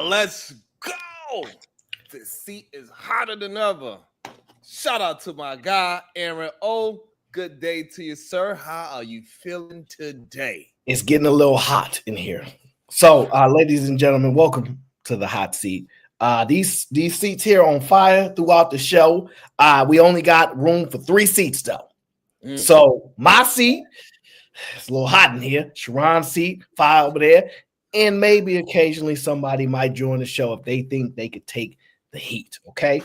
Let's go. The seat is hotter than ever. Shout out to my guy, Aaron O. Good day to you, sir. How are you feeling today? It's getting a little hot in here. So, ladies and gentlemen, welcome to the hot seat. These seats here on fire throughout the show. We only got room for 3 seats though. So my seat, it's a little hot in here. Sharon's seat, fire over there, and maybe occasionally somebody might join the show if they think they could take the heat. Okay.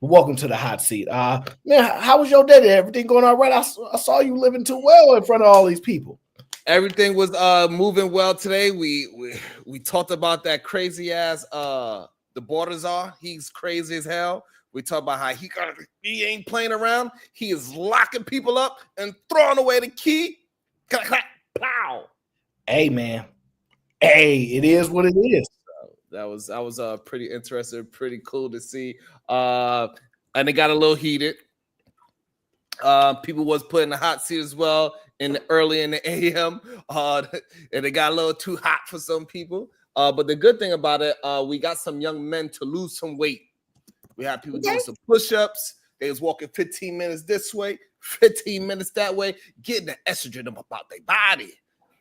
Welcome to the hot seat. Man, how was your day? Everything going all right? I saw you living too well in front of all these people. Everything was moving well today. We talked about that crazy ass the borders are. He's crazy as hell. We talked about how he ain't playing around. He is locking people up and throwing away the key. Pow. Hey man. Hey, it is what it is. That was pretty interesting, pretty cool to see. And it got a little heated. People was put in the hot seat as well early in the AM. And it got a little too hot for some people. But the good thing about it, we got some young men to lose some weight. We had people doing some push-ups. They was walking 15 minutes this way, 15 minutes that way, getting the estrogen up about their body.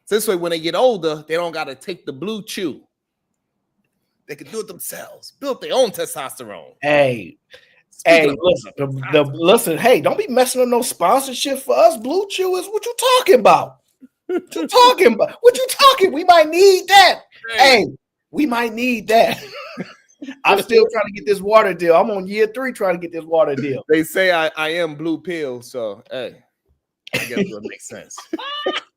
So this way, when they get older, they don't got to take the blue chew. They can do it themselves, build their own testosterone. Hey, listen, hey, don't be messing up no sponsorship for us. Blue Chew is what you talking about. What you talking about? What you talking? We might need that. Hey, we might need that. I'm still trying to get this water deal. I'm on year 3 trying to get this water deal. They say I am blue pill, so hey, I guess it makes sense.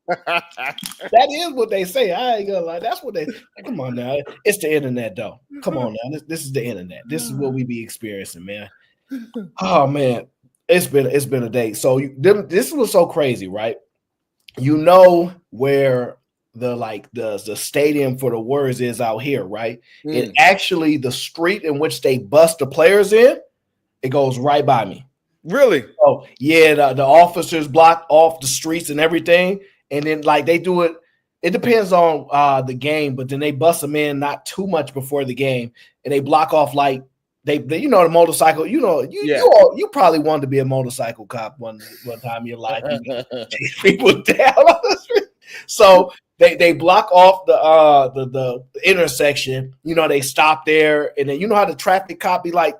That is what they say. I ain't gonna lie. That's what they. Come on now. It's the internet, though. Come on now. This is the internet. This is what we be experiencing, man. Oh man, it's been a day. So this was so crazy, right? You know where the stadium for the Warriors is out here, right? And actually, the street in which they bust the players in, it goes right by me. Really? Oh yeah, the officers block off the streets and everything. And then they do it. It depends on the game, but then they bust them in not too much before the game, and they block off they the motorcycle. You probably wanted to be a motorcycle cop one time in your life. You chase people down on the street. So they block off the intersection. They stop there, and then you know how the traffic cop be like.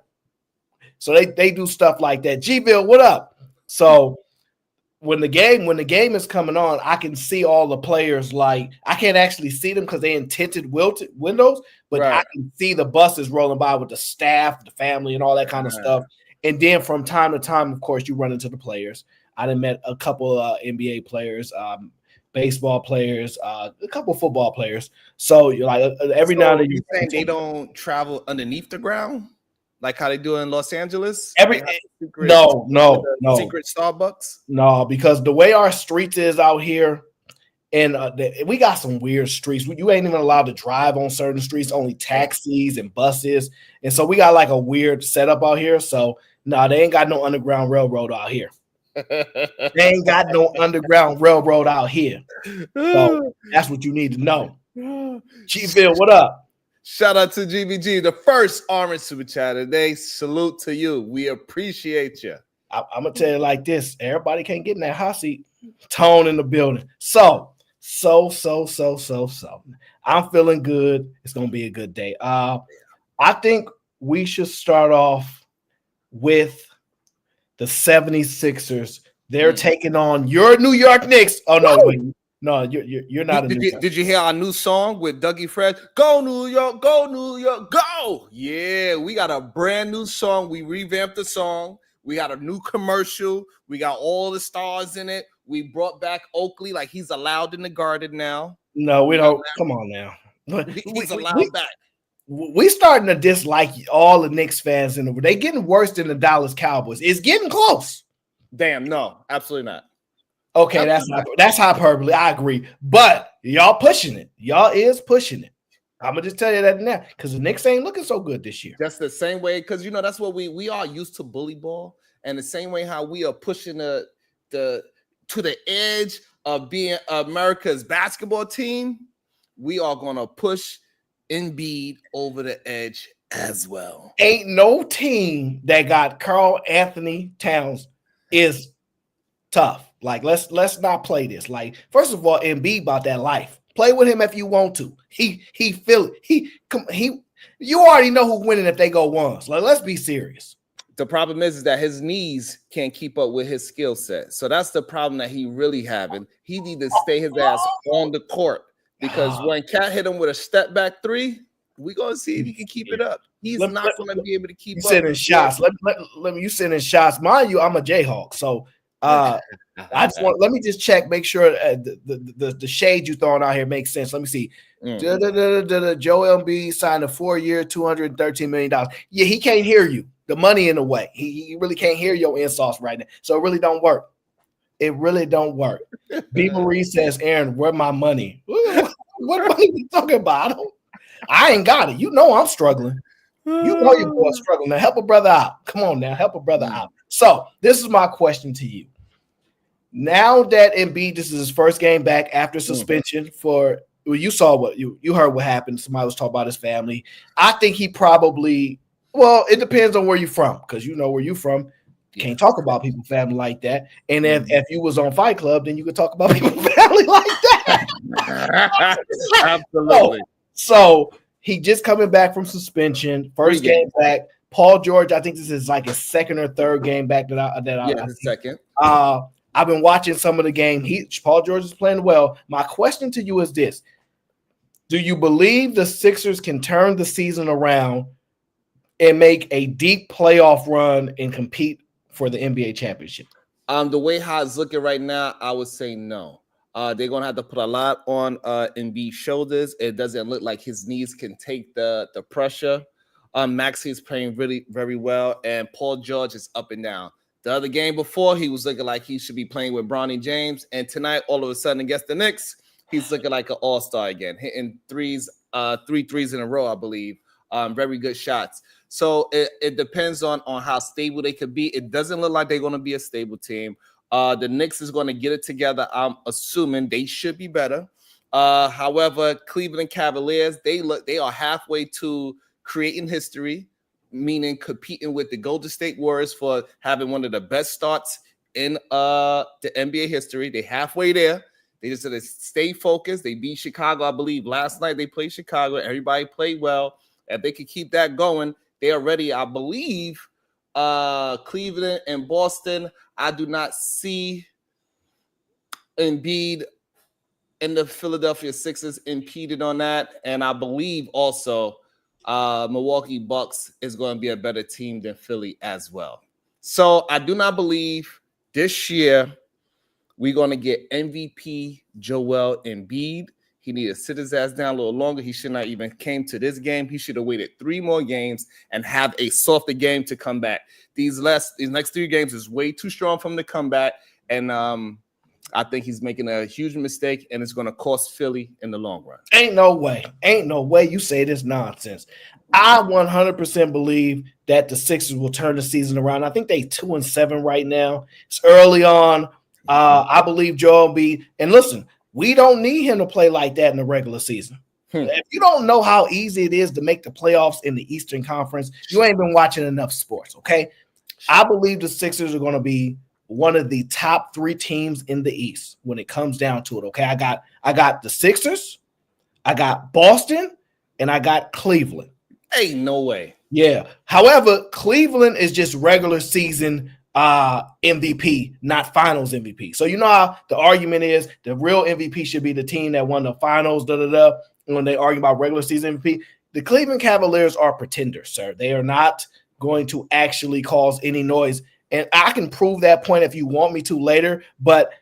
So they do stuff like that. G-Ville, what up? So. When the game is coming on, I can see all the players. I can't actually see them because they in tinted windows, but right. I can see the buses rolling by with the staff, the family, and all that kind of stuff. And then from time to time, of course, you run into the players. I done met a couple NBA players, baseball players, a couple football players. So you're every now and then. You think they don't travel underneath the ground? Like how they do in Los Angeles? No. Secret Starbucks? No, because the way our streets is out here, and we got some weird streets. You ain't even allowed to drive on certain streets, only taxis and buses. And so we got a weird setup out here. So, no, they ain't got no underground railroad out here. They ain't got no underground railroad out here. So that's what you need to know. G-Ville, what up? Shout out to GBG, the first orange super chat today. Salute to you. We appreciate you. I'm gonna tell you like this: everybody can't get in that hot seat. Tone in the building. So. I'm feeling good. It's gonna be a good day. I think we should start off with the 76ers. They're taking on your New York Knicks. Oh no, wait. No, you're not. Did you hear our new song with Dougie Fresh? Go New York, go New York, go! Yeah, we got a brand new song. We revamped the song. We got a new commercial. We got all the stars in it. We brought back Oakley, he's allowed in the Garden now. No, we don't. Come on now. He's allowed back. We starting to dislike all the Knicks fans in the world. They getting worse than the Dallas Cowboys. It's getting close. Damn, no, absolutely not. Okay, that's hyperbole. I agree, but y'all pushing it. Y'all is pushing it. I'm gonna just tell you that now because the Knicks ain't looking so good this year. That's the same way because that's what we are used to bully ball, and the same way how we are pushing the to the edge of being America's basketball team. We are gonna push Embiid over the edge as well. Ain't no team that got Karl Anthony Towns is tough. Like, let's not play this. Like, first of all, Embiid about that life. Play with him if you want to. He feel it. He you already know who's winning if they go ones. Like, let's be serious. The problem is that his knees can't keep up with his skill set. So that's the problem that he really having. He need to stay his ass on the court because when Cat hit him with a step back three, we're gonna see if he can keep it up. He's not gonna be able to keep up. Sending shots. Let me you sending shots. Mind you, I'm a Jayhawk, so I just want let me just check, make sure the shade you throwing out here makes sense. Let me see. Joel Embiid signed a 4-year, $213 million. Yeah, he can't hear you. The money in the way. He really can't hear your insults right now. So it really don't work. It really don't work. B. Marie says, Aaron, where my money? What money are you talking about? I ain't got it. You know I'm struggling. You know your boy's struggling. Now help a brother out. Come on now, help a brother out. So this is my question to you. Now that Embiid, this is his first game back after suspension you saw what you heard what happened. Somebody was talking about his family. I think he probably, well, it depends on where you're from, because you know where you're from. You can't talk about people's family like that. And if you was on Fight Club, then you could talk about people's family like that. Absolutely. So he just coming back from suspension, first game back. Paul George, I think this is like his second or third game back second. I've been watching some of the game. Paul George is playing well. My question to you is this. Do you believe the Sixers can turn the season around and make a deep playoff run and compete for the NBA championship? The way how it's looking right now, I would say no. They're going to have to put a lot on Embiid's shoulders. It doesn't look like his knees can take the pressure. Maxey is playing really very well, and Paul George is up and down. The other game before, he was looking like he should be playing with Bronny James. And tonight, all of a sudden, against the Knicks, he's looking like an all-star again, hitting three threes in a row, I believe. Very good shots. So it depends on how stable they could be. It doesn't look like they're going to be a stable team. The Knicks is going to get it together. I'm assuming they should be better. However, Cleveland Cavaliers, they are halfway to creating history, meaning competing with the Golden State Warriors for having one of the best starts in the NBA history. They're halfway there. They just had to stay focused. They beat Chicago, I believe. Last night they played Chicago. Everybody played well. If they could keep that going, they are ready, I believe. Cleveland and Boston, I do not see Embiid and the Philadelphia Sixers impeded on that. And I believe also Milwaukee Bucks is going to be a better team than Philly as well. So I do not believe this year we're going to get MVP Joel Embiid. He needed to sit his ass down a little longer. He should not even came to this game. He should have waited 3 more games and have a softer game to come back. These next 3 games is way too strong for him to come back. And I think he's making a huge mistake, and it's going to cost Philly in the long run. Ain't no way you say this nonsense. I 100% believe that the Sixers will turn the season around. I think they 2-7 right now. It's early on. I believe Joel Embiid. And listen, we don't need him to play like that in the regular season. If you don't know how easy it is to make the playoffs in the Eastern Conference, you ain't been watching enough sports, okay? I believe the Sixers are going to be one of the top 3 teams in the East when it comes down to it. Okay, I got the Sixers, I got Boston, and I got Cleveland. Hey, no way. Yeah. However, Cleveland is just regular season MVP, not finals MVP. So you know how the argument is the real MVP should be the team that won the finals, when they argue about regular season MVP. The Cleveland Cavaliers are pretenders, sir. They are not going to actually cause any noise. And I can prove that point if you want me to later, but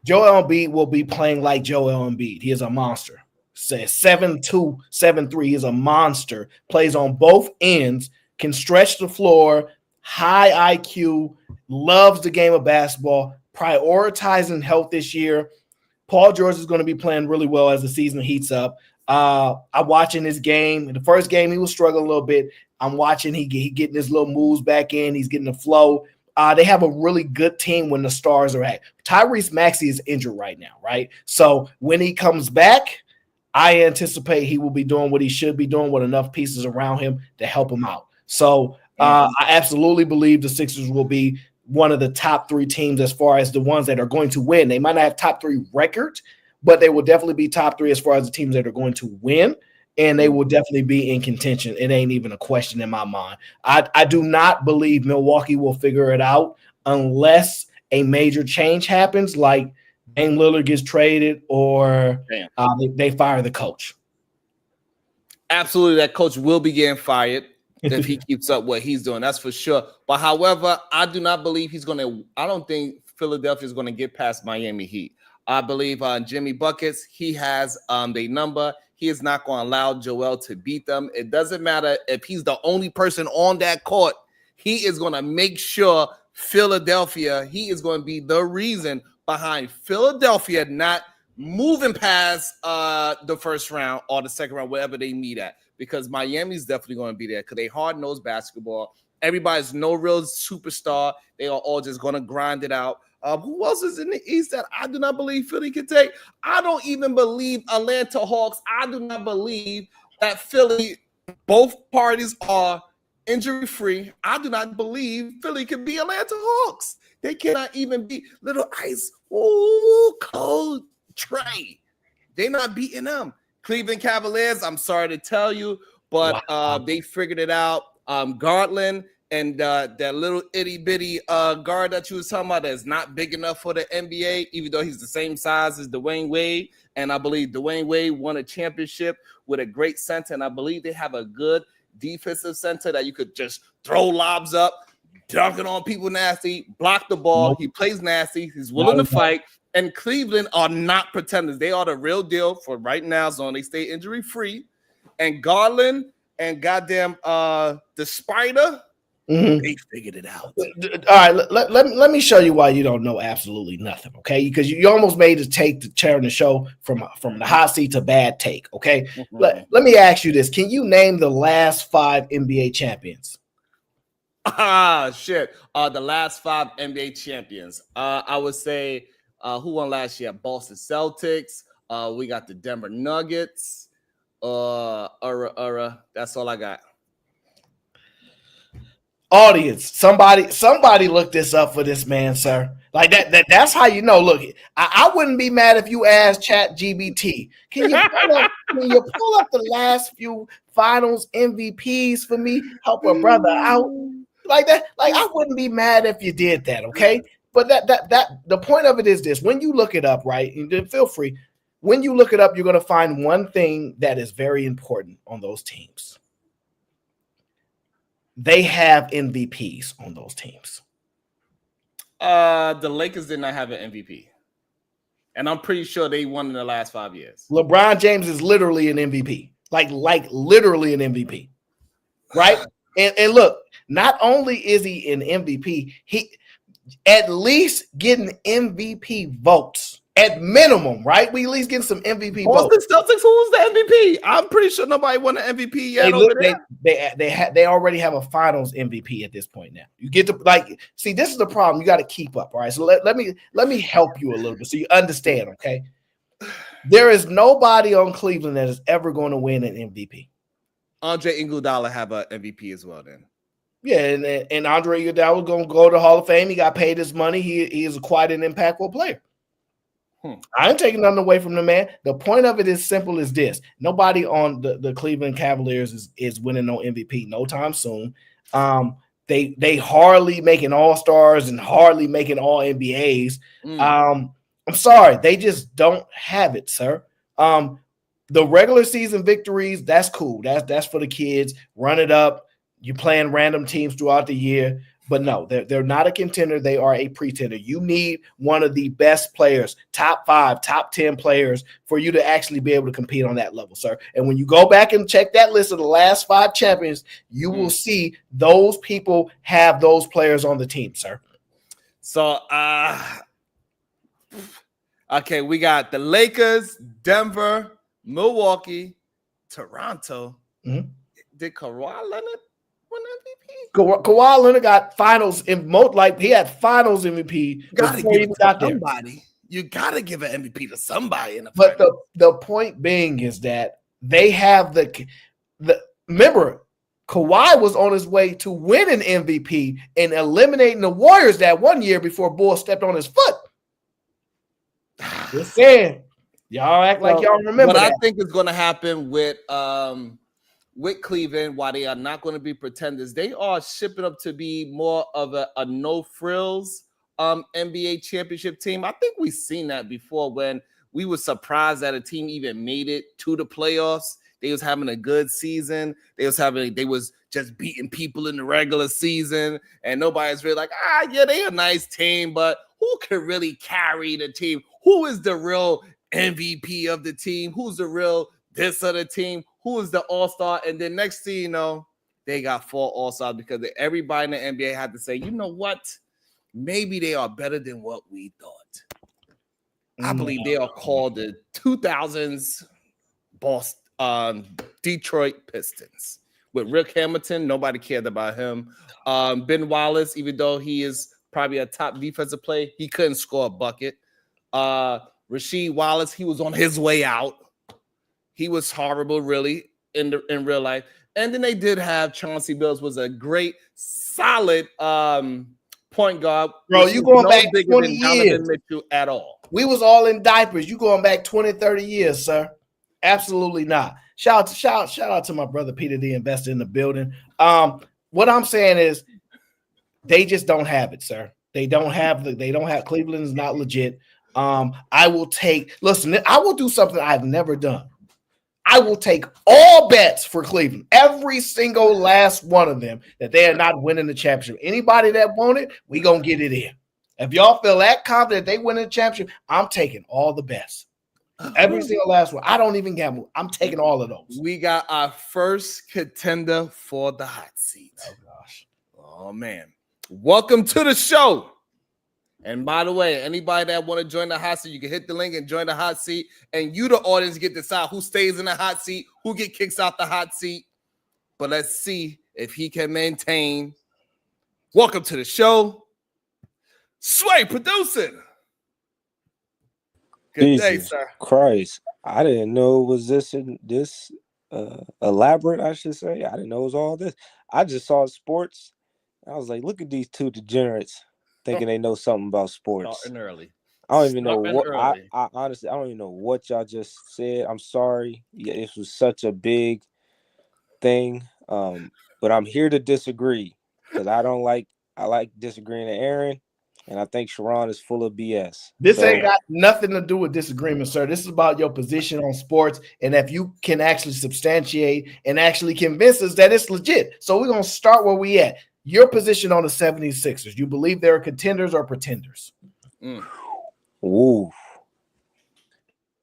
Joel Embiid will be playing like Joel Embiid. He is a monster. Says 7'2", 7'3". He is a monster. Plays on both ends, can stretch the floor, high IQ, loves the game of basketball, prioritizing health this year. Paul George is going to be playing really well as the season heats up. I'm watching this game. In the first game, he was struggling a little bit. I'm watching he getting his little moves back in. He's getting the flow. They have a really good team when the stars are at. Tyrese Maxey is injured right now, right? So when he comes back, I anticipate he will be doing what he should be doing with enough pieces around him to help him out. So I absolutely believe the Sixers will be one of the top 3 teams as far as the ones that are going to win. They might not have top 3 records, but they will definitely be top 3 as far as the teams that are going to win. And they will definitely be in contention. It ain't even a question in my mind. I do not believe Milwaukee will figure it out unless a major change happens, like Dame Lillard gets traded or they fire the coach. Absolutely, that coach will be getting fired if he keeps up what he's doing. That's for sure. But however, I do not believe he's going to – I don't think Philadelphia is going to get past Miami Heat. I believe Jimmy Buckets, he has their number. He is not going to allow Joel to beat them. It doesn't matter if he's the only person on that court. He is going to make sure Philadelphia, he is going to be the reason behind Philadelphia not moving past the first round or the second round, wherever they meet at, because Miami's definitely going to be there because they hard-nosed basketball. Everybody's no real superstar. They are all just going to grind it out. Who else is in the East that I do not believe Philly can take? I don't even believe Atlanta Hawks. I do not believe that Philly, both parties are injury-free. I do not believe Philly can be Atlanta Hawks. They cannot even beat Little Ice. Ooh, cold Trey. They're not beating them. Cleveland Cavaliers, I'm sorry to tell you, but they figured it out. Garland and that little itty-bitty guard that you was talking about that's not big enough for the NBA, even though he's the same size as Dwayne Wade. And I believe Dwayne Wade won a championship with a great center, and I believe they have a good defensive center that you could just throw lobs up, dunking on people nasty, block the ball. He plays nasty. He's willing to fight. And Cleveland are not pretenders. They are the real deal for right now, so they stay injury-free. And Garland and goddamn the Spider, they figured it out. All right, let me show you why you don't know absolutely nothing, okay? Because you almost made the take to turn the show from the hot seat to bad take, okay? Let me ask you this. Can you name the last 5 NBA champions? Shit. The last 5 NBA champions. I would say who won last year? Boston Celtics. We got the Denver Nuggets. That's all I got. Audience, somebody look this up for this man, sir. Like that's how you know. Look, I wouldn't be mad if you asked ChatGPT. Can you pull up the last few finals MVPs for me? Help a brother out. Like that. Like I wouldn't be mad if you did that, okay? But that the point of it is this: when you look it up, right? And feel free. When you look it up, you're going to find one thing that is very important on those teams. They have MVPs on those teams. The Lakers did not have an MVP, and I'm pretty sure they won in the last 5 years. LeBron James is literally an MVP, like literally an MVP, right? And look, not only is he an MVP, he at least getting MVP votes at minimum, right? We at least getting some MVP votes. Celtics, who's the MVP? I'm pretty sure nobody won an MVP yet. They already have a Finals MVP at this point now. You get to see. This is the problem. You got to keep up, all right? So let me help you a little bit so you understand. Okay, there is nobody on Cleveland that is ever going to win an MVP. Andre Iguodala have an MVP as well, then. Yeah, and Andre Iguodala was going to go to Hall of Fame. He got paid his money. He is quite an impactful player. I ain't taking nothing away from the man. The point of it is simple as this. Nobody on the Cleveland Cavaliers is winning no MVP no time soon. They hardly making all-stars and hardly making all NBAs. I'm sorry. They just don't have it, sir. The regular season victories, that's cool. That's for the kids. Run it up. You playing random teams throughout the year. But no, they're not a contender. They are a pretender. You need one of the best players, top 5, top 10 players for you to actually be able to compete on that level, sir. And when you go back and check that list of the last 5 champions, you will see those people have those players on the team, sir. So, okay, we got the Lakers, Denver, Milwaukee, Toronto. Did Kawhi Leonard win MVP? Kawhi Leonard got finals in he had finals MVP before he even got there. you gotta give an MVP to somebody in the But finals. the point being is that they have the remember, Kawhi was on his way to win an MVP and eliminating the Warriors that one year before Bull stepped on his foot. Just saying, y'all act like y'all remember what that. I think is going to happen with Cleveland, while they are not going to be pretenders, they are shipping up to be more of a no frills NBA championship team. I think we've seen that before when we were surprised that a team even made it to the playoffs. They was having a good season. They was just beating people in the regular season, and nobody's really like, yeah, they a nice team, but who could really carry the team? Who is the real MVP of the team? Who's the real this of the team? Who is the all-star? And then next thing you know, they got 4 all-stars because everybody in the NBA had to say, you know what? Maybe they are better than what we thought. I believe they are called the 2000s Detroit Pistons. With Rick Hamilton, nobody cared about him. Ben Wallace, even though he is probably a top defensive player, he couldn't score a bucket. Rasheed Wallace, he was on his way out. He was horrible, really, in real life. And then they did have Chauncey Billups, was a great, solid point guard. Bro, you going back bigger 20 than years. Donovan Mitchell at all. We was all in diapers. You going back 20, 30 years, sir. Absolutely not. Shout out to my brother Peter, the investor in the building. What I'm saying is they just don't have it, sir. They don't have Cleveland is not legit. I will do something I've never done. I will take all bets for Cleveland, every single last one of them, that they are not winning the championship. Anybody that want it, we gonna get it in. If y'all feel that confident they win the championship, I'm taking all the bets. Every single last one. I don't even gamble. I'm taking all of those. We got our first contender for the hot seat. Oh gosh. Oh man. Welcome to the show. And by the way, anybody that want to join the hot seat, you can hit the link and join the hot seat. And you, the audience, get to decide who stays in the hot seat, who get kicks out the hot seat. But let's see if he can maintain. Welcome to the show, Sway producing. Good day, sir. Christ, I didn't know it was this elaborate. I should say I didn't know it was all this. I just saw sports. I was like, look at these two degenerates thinking they know something about sports. Starting early. I don't even know what. I honestly, I don't even know what y'all just said. I'm sorry. Yeah, this was such a big thing. But I'm here to disagree because I like disagreeing with Aaron. And I think Sharon is full of BS. This ain't got nothing to do with disagreement, sir. This is about your position on sports. And if you can actually substantiate and actually convince us that it's legit. So we're going to start where we at. Your position on the 76ers. You believe they're contenders or pretenders? Ooh.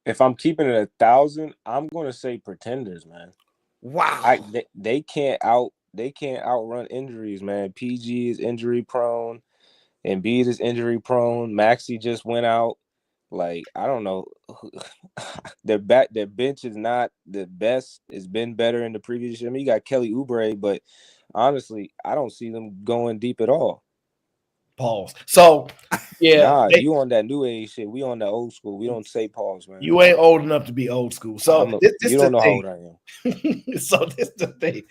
If I'm keeping it 1,000, I'm going to say pretenders, man. Wow. They can't outrun injuries, man. PG is injury prone. Embiid is injury prone. Maxey just went out. Like, I don't know. Their bench is not the best. It's been better in the previous year. I mean, you got Kelly Oubre, but honestly, I don't see them going deep at all. Pause. So, yeah. You on that new age shit. We on that old school. We don't say pause, man. You ain't old enough to be old school. So, you don't know how old I am. So, this is the thing.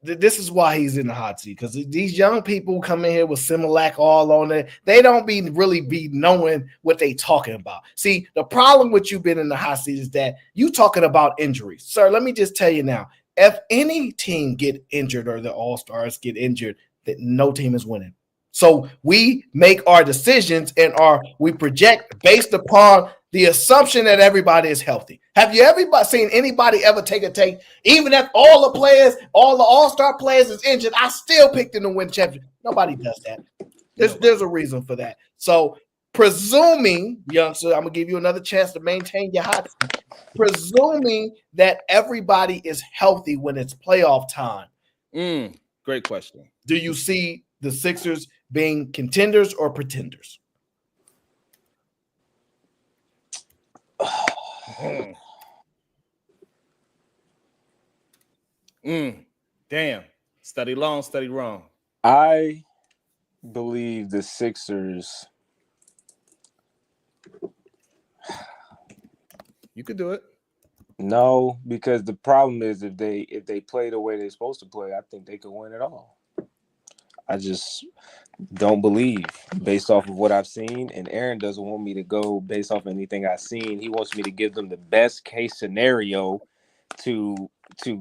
This is why he's in the hot seat, because these young people come in here with Similac all on it. They don't really be knowing what they talking about. See, the problem with you being in the hot seat is that you talking about injuries. Sir, let me just tell you now, if any team get injured or the All-Stars get injured, that no team is winning. So we make our decisions and we project based upon the assumption that everybody is healthy. Have you ever seen anybody ever take a take? Even if all the players, all the all-star players is injured, I still picked them to win championship. Nobody does that. There's a reason for that. So presuming, youngster, I'm going to give you another chance to maintain your hot seat. Presuming that everybody is healthy when it's playoff time. Great question. Do you see the Sixers being contenders or pretenders? Damn. Study long, study wrong. I believe the Sixers You could do it. No, because the problem is if they play the way they're supposed to play, I think they could win it all. I just don't believe based off of what I've seen, and Aaron doesn't want me to go based off anything I've seen. He wants me to give them the best case scenario to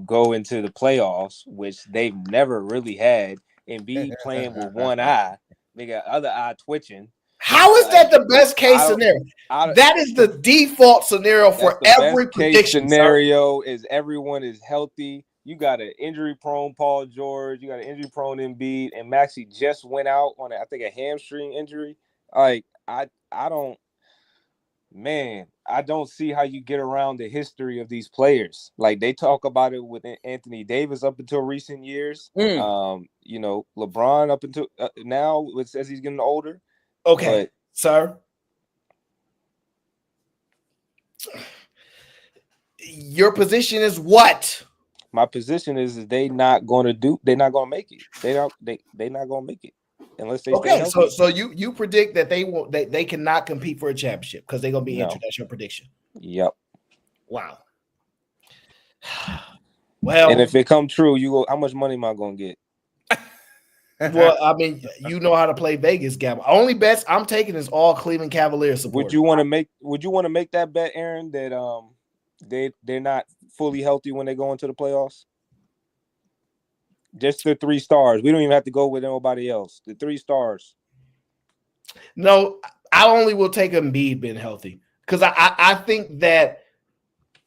go into the playoffs, which they've never really had. Embiid playing with one eye, they got other eye twitching. How is that the best case scenario? That is the default scenario for every prediction. Scenario is everyone is healthy. You got an injury-prone Paul George. You got an injury-prone Embiid, and Maxey just went out on I think a hamstring injury. Like I don't see how you get around the history of these players. Like they talk about it with Anthony Davis up until recent years. LeBron up until now, as he's getting older. Okay, sir. Your position is what? My position is they're not going to make it. They're not going to make it unless they stay healthy. So you predict that they cannot compete for a championship because they're going to be injured. That's your prediction. Yep. Wow. Well, and if it come true, you go. How much money am I going to get? Well, I mean, you know how to play Vegas gamble. Only bets I'm taking is all Cleveland Cavaliers support. Would you want to make that bet, Aaron, that they're not fully healthy when they go into the playoffs? Just the 3 stars. We don't even have to go with nobody else. The 3 stars. No, I only will take Embiid being healthy because I think that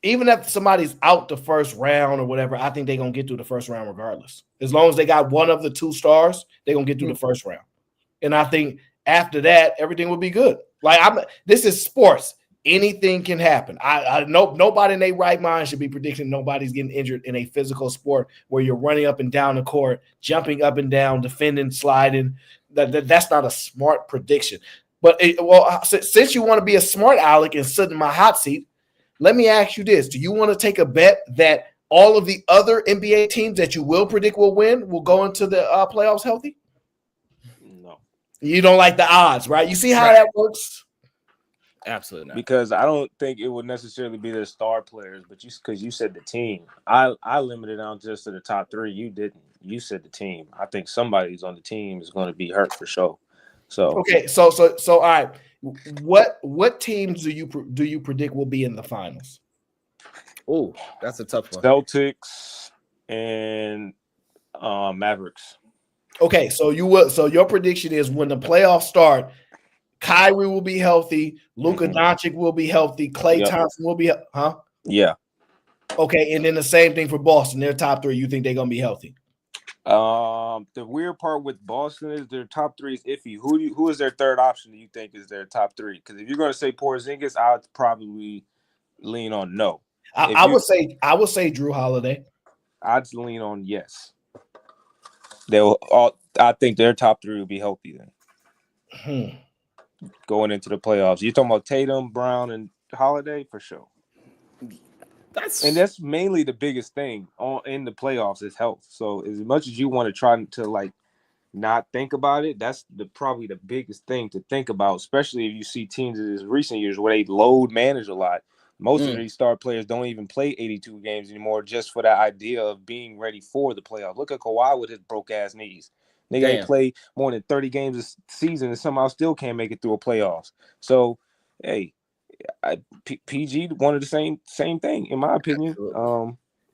even if somebody's out the first round or whatever, I think they're going to get through the first round regardless. As long as they got one of the 2 stars, they're going to get through the first round. And I think after that, everything will be good. This is sports. Anything can happen. I know nobody in their right mind should be predicting nobody's getting injured in a physical sport where you're running up and down the court, jumping up and down, defending, sliding. That's not a smart prediction. But since you want to be a smart aleck and sit in my hot seat, let me ask you this. Do you want to take a bet that all of the other NBA teams that you will predict will win will go into the playoffs healthy? No. You don't like the odds, right? You see how that works? Absolutely not. Because I don't think it would necessarily be the star players, but because you said the team. I limited down just to the top 3. You didn't. You said the team. I think somebody's on the team is going to be hurt for sure. So okay, so all right. What teams do you predict will be in the finals? Oh, that's a tough one. Celtics and Mavericks. Okay, so your prediction is when the playoffs start, Kyrie will be healthy, Luka Doncic will be healthy, Klay Thompson will be Yeah. Okay, and then the same thing for Boston. Their top 3, you think they're gonna be healthy? The weird part with Boston is their top 3 is iffy. Who is their third option? Do you think is their top 3? Because if you're going to say Porzingis, I would probably lean on no. I would say Jrue Holiday. I'd lean on yes. I think their top 3 will be healthy then. Going into the playoffs, you're talking about Tatum, Brown, and Holiday for sure. That's mainly the biggest thing in the playoffs is health. So as much as you want to try to not think about it, that's probably the biggest thing to think about, especially if you see teams in these recent years where they load manage a lot. Most of these star players don't even play 82 games anymore just for that idea of being ready for the playoffs. Look at Kawhi with his broke-ass knees. Nigga ain't play more than 30 games this season and somehow still can't make it through a playoffs. So, hey, PG wanted the same thing in my opinion,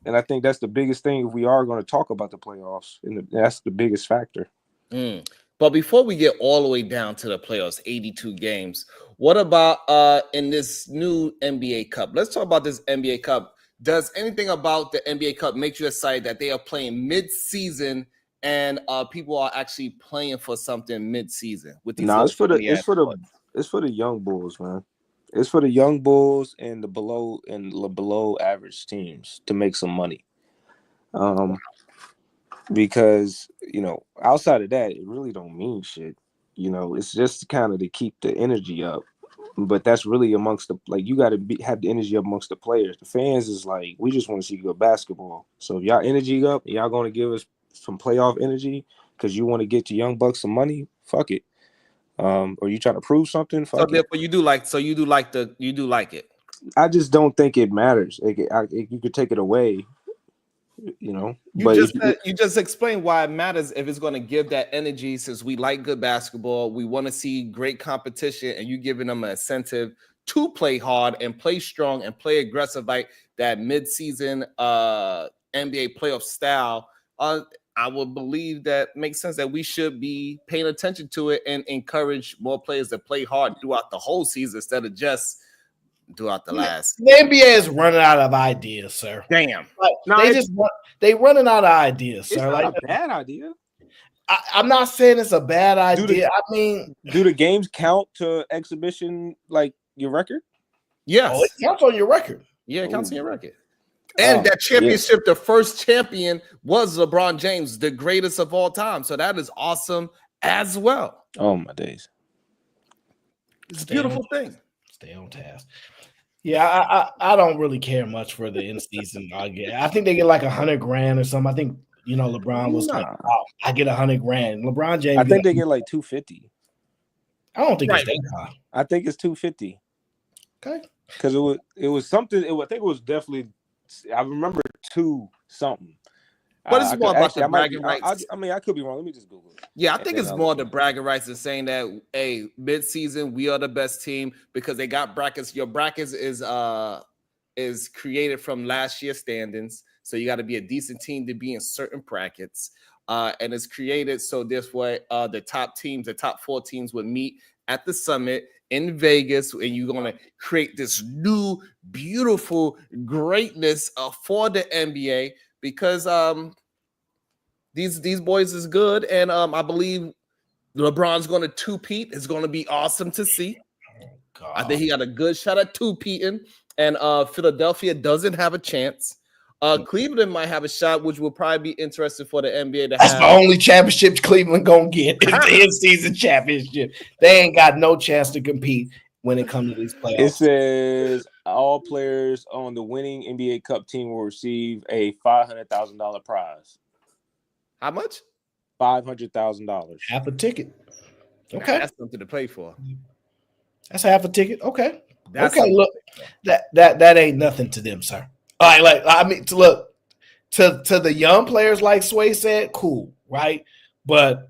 and I think that's the biggest thing if we are going to talk about the playoffs, and that's the biggest factor. But before we get all the way down to the playoffs, 82 games, what about in this new NBA Cup? Let's talk about this NBA Cup. Does anything about the NBA Cup make you excited that they are playing mid-season and people are actually playing for something mid-season with these? It's for the young bulls, man. It's for the young bulls and the below average teams to make some money. Because, outside of that, it really don't mean shit. It's just kind of to keep the energy up. But that's really amongst you got to have the energy up amongst the players. The fans is we just want to see good basketball. So if y'all energy up, y'all going to give us some playoff energy because you want to get your young bucks some money, fuck it. Or you trying to prove something? So therefore, you do like it. I just don't think it matters. You could take it away, you know. You just explained why it matters if it's going to give that energy. Since we like good basketball, we want to see great competition, and you giving them an incentive to play hard and play strong and play aggressive, like that mid-season NBA playoff style. I would believe that makes sense that we should be paying attention to it and encourage more players to play hard throughout the whole season instead of just throughout the last. The NBA is running out of ideas, sir. Damn. They running out of ideas, sir. It's not a bad idea. I'm not saying it's a bad idea. Do the games count to exhibition like your record? Yes. Oh, it counts on your record. Yeah, it counts on your record. And that championship, the first champion was LeBron James, the greatest of all time. So that is awesome as well. Oh my days. It's a beautiful thing. Stay on task. Yeah, I don't really care much for the in season. I think they get like $100,000 or something. I think LeBron was like, "Oh, I get $100,000." LeBron James. I think they get like $250. I don't think it's that high. I think it's $250. Okay. Because it was something. I think it was definitely. I remember 2 something. But it's more about the bragging rights. I could be wrong. Let me just Google it. Yeah, I think it's more the bragging rights and saying that, hey, mid-season, we are the best team because they got brackets. Your brackets is created from last year's standings. So you got to be a decent team to be in certain brackets. And it's created so this way the top 4 teams would meet at the summit in Vegas, and you're going to create this new, beautiful greatness for the NBA because these boys is good, and I believe LeBron's going to two-peat. It's going to be awesome to see. Oh, I think he got a good shot at two-peating, and Philadelphia doesn't have a chance. Cleveland might have a shot, which will probably be interesting for the NBA to have. That's the only championship Cleveland gonna get is the in-season championship. They ain't got no chance to compete when it comes to these playoffs. It says all players on the winning NBA Cup team will receive a $500,000 prize. How much? $500,000. Half a ticket. Okay, that's something to play for. That's half a ticket. Okay. Look, that ain't nothing to them, sir. All right, to the young players, like Sway said, cool, right? But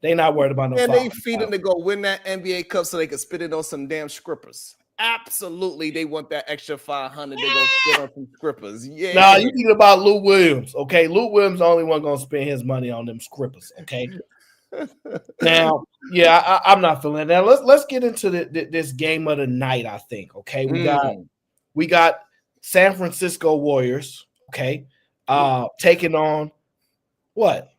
they not worried about no. And they feed them to go win that NBA Cup so they can spit it on some damn scrippers. Absolutely, they want that extra 500. They go spit on some scrippers. Yeah. Nah, you thinking about Lou Williams? Okay, Lou Williams the only one gonna spend his money on them scrippers. Okay. Now, yeah, I'm not feeling that. Let's get into this game of the night. I think. Okay, we got San Francisco Warriors, okay, taking on what?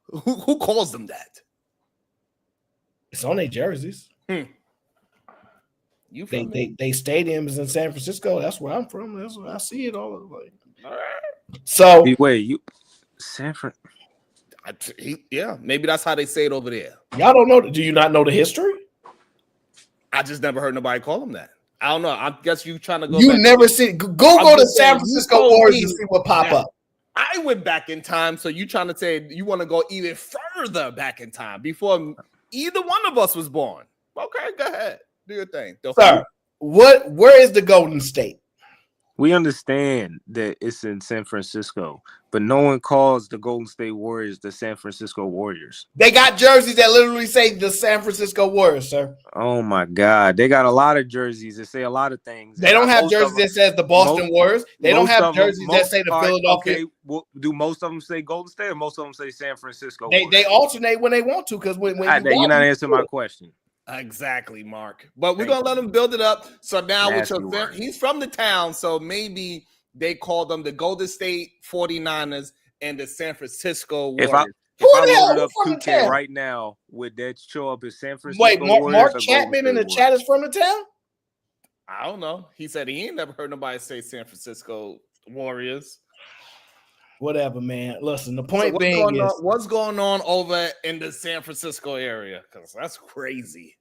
Who calls them that? It's on their jerseys. They stadiums in San Francisco. That's where I'm from. That's where I see it all. So wait, San Fran? Yeah, maybe that's how they say it over there. Y'all don't know? Do you not know the history? I just never heard nobody call them that. I don't know. I guess you trying to go. You never see. Go to San Francisco Warriors and see what pop up. I went back in time, so you trying to say you want to go even further back in time before either one of us was born? Okay, go ahead, do your thing, sir. Where is the Golden State? We understand that it's in San Francisco, but no one calls the Golden State Warriors the San Francisco Warriors. They got jerseys that literally say the San Francisco Warriors, sir. Oh my God. They got a lot of jerseys that say a lot of things. They don't have jerseys that says the Boston Warriors. They don't have jerseys that say the Philadelphia. Okay, well, do most of them say Golden State or most of them say San Francisco? They alternate when they want to because when you're not answering my question. Exactly, Mark. But we're gonna let him build it up. So now he's from the town, so maybe they call them the Golden State 49ers and the San Francisco Warriors. If I load up 2K right now, would that show up as San Francisco? Wait, Mark Chapman in the chat is from the town? I don't know. He said he ain't never heard nobody say San Francisco Warriors. Whatever, man. Listen, the point being is what's going on over in the San Francisco area? Because that's crazy.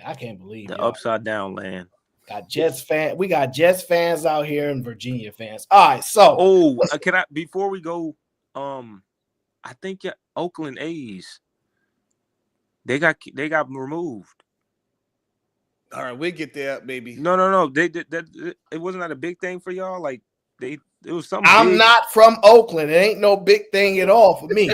I can't believe the upside down land. We got Jets fans out here and Virginia fans. All right, so can I before we go? I think Oakland A's They got removed. All right, we'll get there, baby. No. They did that. It wasn't that a big thing for y'all. Like it was something. I'm big. not from Oakland. It ain't no big thing at all for me.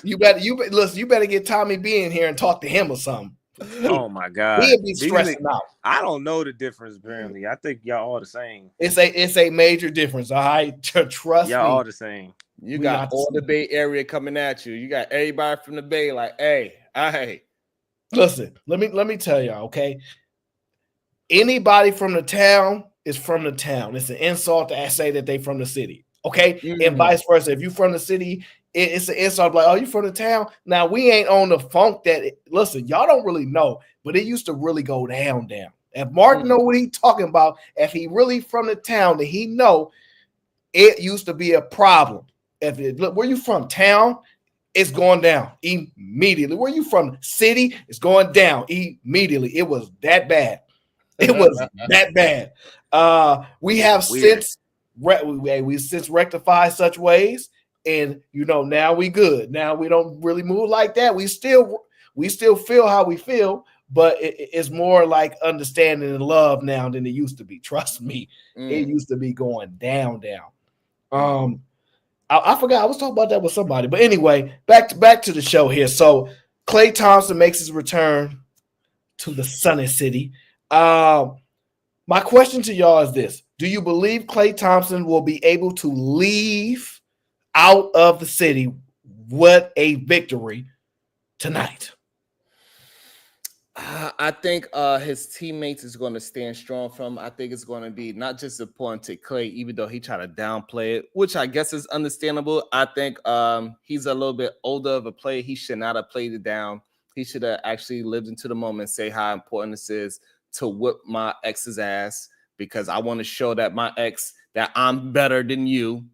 You better get Tommy B in here and talk to him or something. Oh my God, he'll be stressing out. I don't know the difference. Apparently, I think y'all all the same. It's a major difference. All right, trust y'all me. all the same. You got all the Bay Area coming at you. You got everybody from the Bay like, hey. Listen, let me tell y'all, okay? Anybody from the town is from the town. It's an insult to say that they from the city, okay? And vice versa. If you from the city, it's an insult like, oh, you from the town? Now, we ain't on the funk that listen, y'all don't really know, but it used to really go down. If Mark know what he talking about, if he really from the town, that he know it used to be a problem. Look, where you from? Town? It's going down immediately. Where you from? City? It's going down immediately. It was that bad. It was that bad. We have since rectified such ways, and now we good. Now we don't really move like that. We still feel how we feel, but it's more like understanding and love now than it used to be. Trust me, it used to be going down. I forgot I was talking about that with somebody, but anyway, back to the show here. So Klay Thompson makes his return to the Sunny City. My question to y'all is this: do you believe Klay Thompson will be able to leave out of the city with a victory tonight? I think his teammates is going to stand strong from him. I think it's going to be not just important to Klay, even though he tried to downplay it, which I guess is understandable. I think he's a little bit older of a player. He should not have played it down. He should have actually lived into the moment and say how important this is to whip my ex's ass, because I want to show that my ex that I'm better than you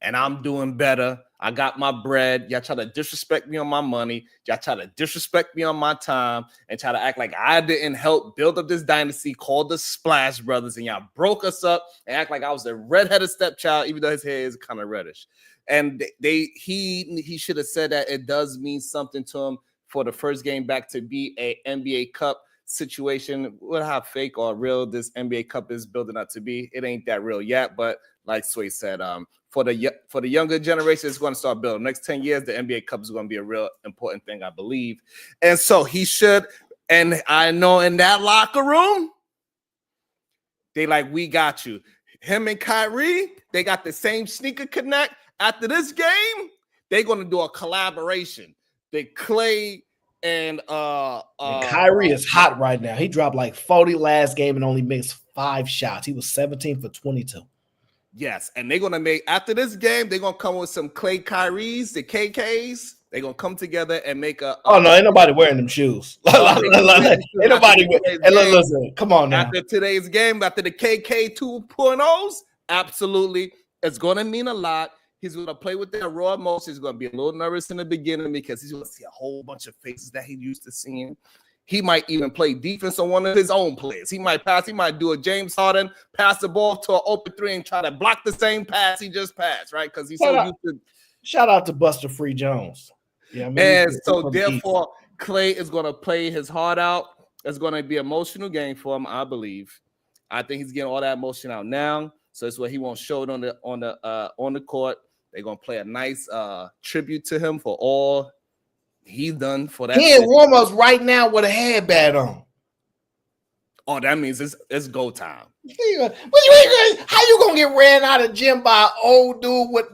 and I'm doing better. I got my bread. Y'all try to disrespect me on my money. Y'all try to disrespect me on my time and try to act like I didn't help build up this dynasty called the Splash Brothers, and y'all broke us up and act like I was a redheaded stepchild, even though his hair is kind of reddish. And he should have said that it does mean something to him for the first game back to be a NBA Cup situation. What how fake or real this NBA Cup is building up to be. It ain't that real yet, but like Sway said, for the younger generation, it's going to start building. Next 10 years, the NBA Cup is going to be a real important thing, I believe. And so he should. And I know in that locker room, they like, we got you. Him and Kyrie, they got the same sneaker connect. After this game, they're going to do a collaboration. The Klay and Kyrie is hot right now. He dropped like 40 last game and only missed 5 shots. He was 17 for 22. Yes, and they're gonna make after this game, they're gonna come with some Klay Kyries, the KKs. They're gonna come together and make a. Oh no, ain't nobody wearing them shoes. Ain't nobody. Hey, listen, come on now. After today's game, after the KK 2.0s, absolutely, it's gonna mean a lot. He's gonna play with that raw emotion. He's gonna be a little nervous in the beginning because he's gonna see a whole bunch of faces that he used to seeing. He might even play defense on one of his own players. He might pass. He might do a James Harden, pass the ball to an open three and try to block the same pass he just passed, right? Because he's so used to. Shout out to Buster Free Jones. Yeah, and so therefore, Klay is going to play his heart out. It's going to be an emotional game for him, I believe. I think he's getting all that emotion out now, so it's what he won't show it on the court. They're going to play a nice tribute to him for all he's done for that. He in warm-ups right now with a headband on. Oh, that means it's go time. How you gonna get ran out of gym by an old dude with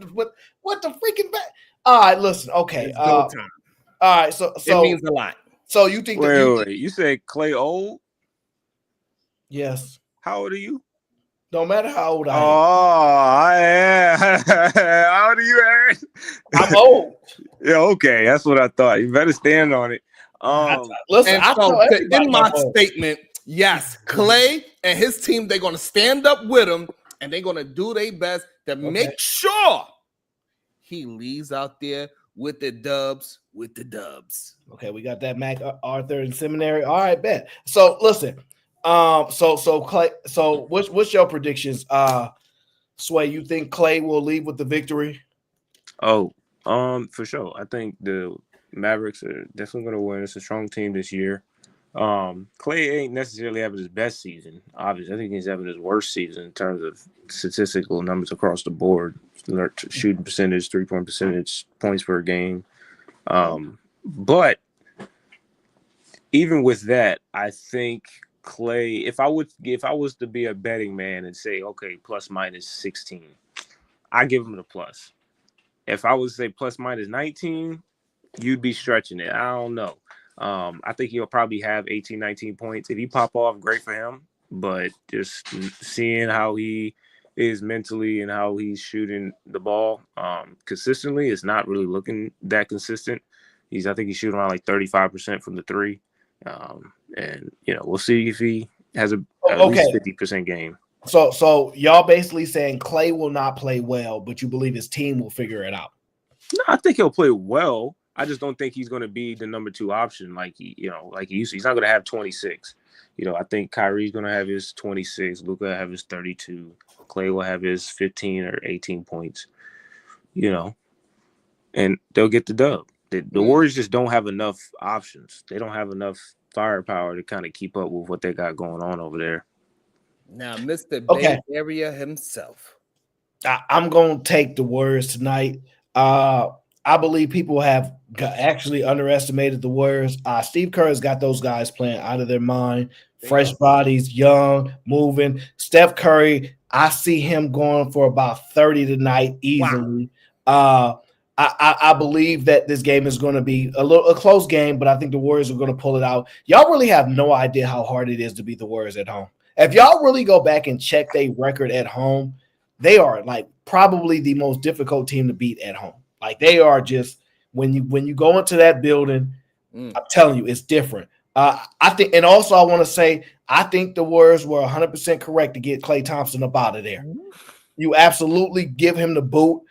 what the freaking back? All right, listen. Okay, it's go time. All right, so it means a lot. So you think? Wait. You said Klay old? Yes. How old are you? Don't matter how old I am. Oh, I am. How old are you, Aaron? I'm old. Yeah, okay. That's what I thought. You better stand on it. Listen, in my statement, yes, Klay and his team, they're going to stand up with him, and they're going to do their best to make sure he leaves out there with the dubs. Okay, we got that MacArthur in seminary. All right, bet. So listen. So Klay. So what's your predictions? Sway, you think Klay will leave with the victory? Oh, for sure. I think the Mavericks are definitely going to win. It's a strong team this year. Klay ain't necessarily having his best season. Obviously, I think he's having his worst season in terms of statistical numbers across the board: shooting percentage, 3-point percentage, points per game. But even with that, I think Klay. If I was to be a betting man and say, okay, plus minus 16, I give him the plus. If I was to say plus minus 19, you'd be stretching it. I don't know. I think he'll probably have 18, 19 points. If he pop off, great for him. But just seeing how he is mentally and how he's shooting the ball consistently, it's not really looking that consistent. I think he's shooting around like 35% from the three. And we'll see if he has at least 50% game. So y'all basically saying Klay will not play well, but you believe his team will figure it out. No, I think he'll play well. I just don't think he's going to be the number 2 option like he used to. He's not going to have 26. I think Kyrie's going to have his 26. Luka will have his 32. Klay will have his 15 or 18 points. And they'll get the dub. The Warriors just don't have enough options. They don't have enough firepower to kind of keep up with what they got going on over there. Now, Mr. Bay Area himself. I'm going to take the Warriors tonight. I believe people have actually underestimated the Warriors. Steve Kerr has got those guys playing out of their mind. Fresh bodies, young, moving. Steph Curry, I see him going for about 30 tonight easily. Wow. I believe that this game is going to be a close game, but I think the Warriors are going to pull it out. Y'all really have no idea how hard it is to beat the Warriors at home. If y'all really go back and check their record at home, they are like probably the most difficult team to beat at home. Like they are just when you go into that building, I'm telling you, it's different. I think, and also I want to say, I think the Warriors were 100% correct to get Klay Thompson up out of there. You absolutely give him the boot.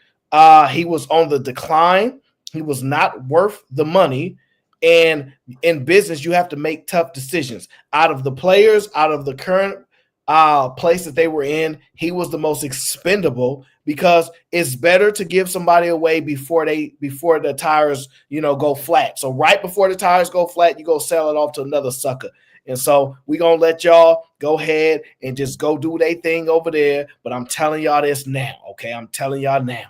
He was on the decline. He was not worth the money. And in business, you have to make tough decisions. Out of the players, out of the current place that they were in, he was the most expendable because it's better to give somebody away before the tires, go flat. So right before the tires go flat, you go sell it off to another sucker. And so we're going to let y'all go ahead and just go do their thing over there. But I'm telling y'all this now, okay? I'm telling y'all now.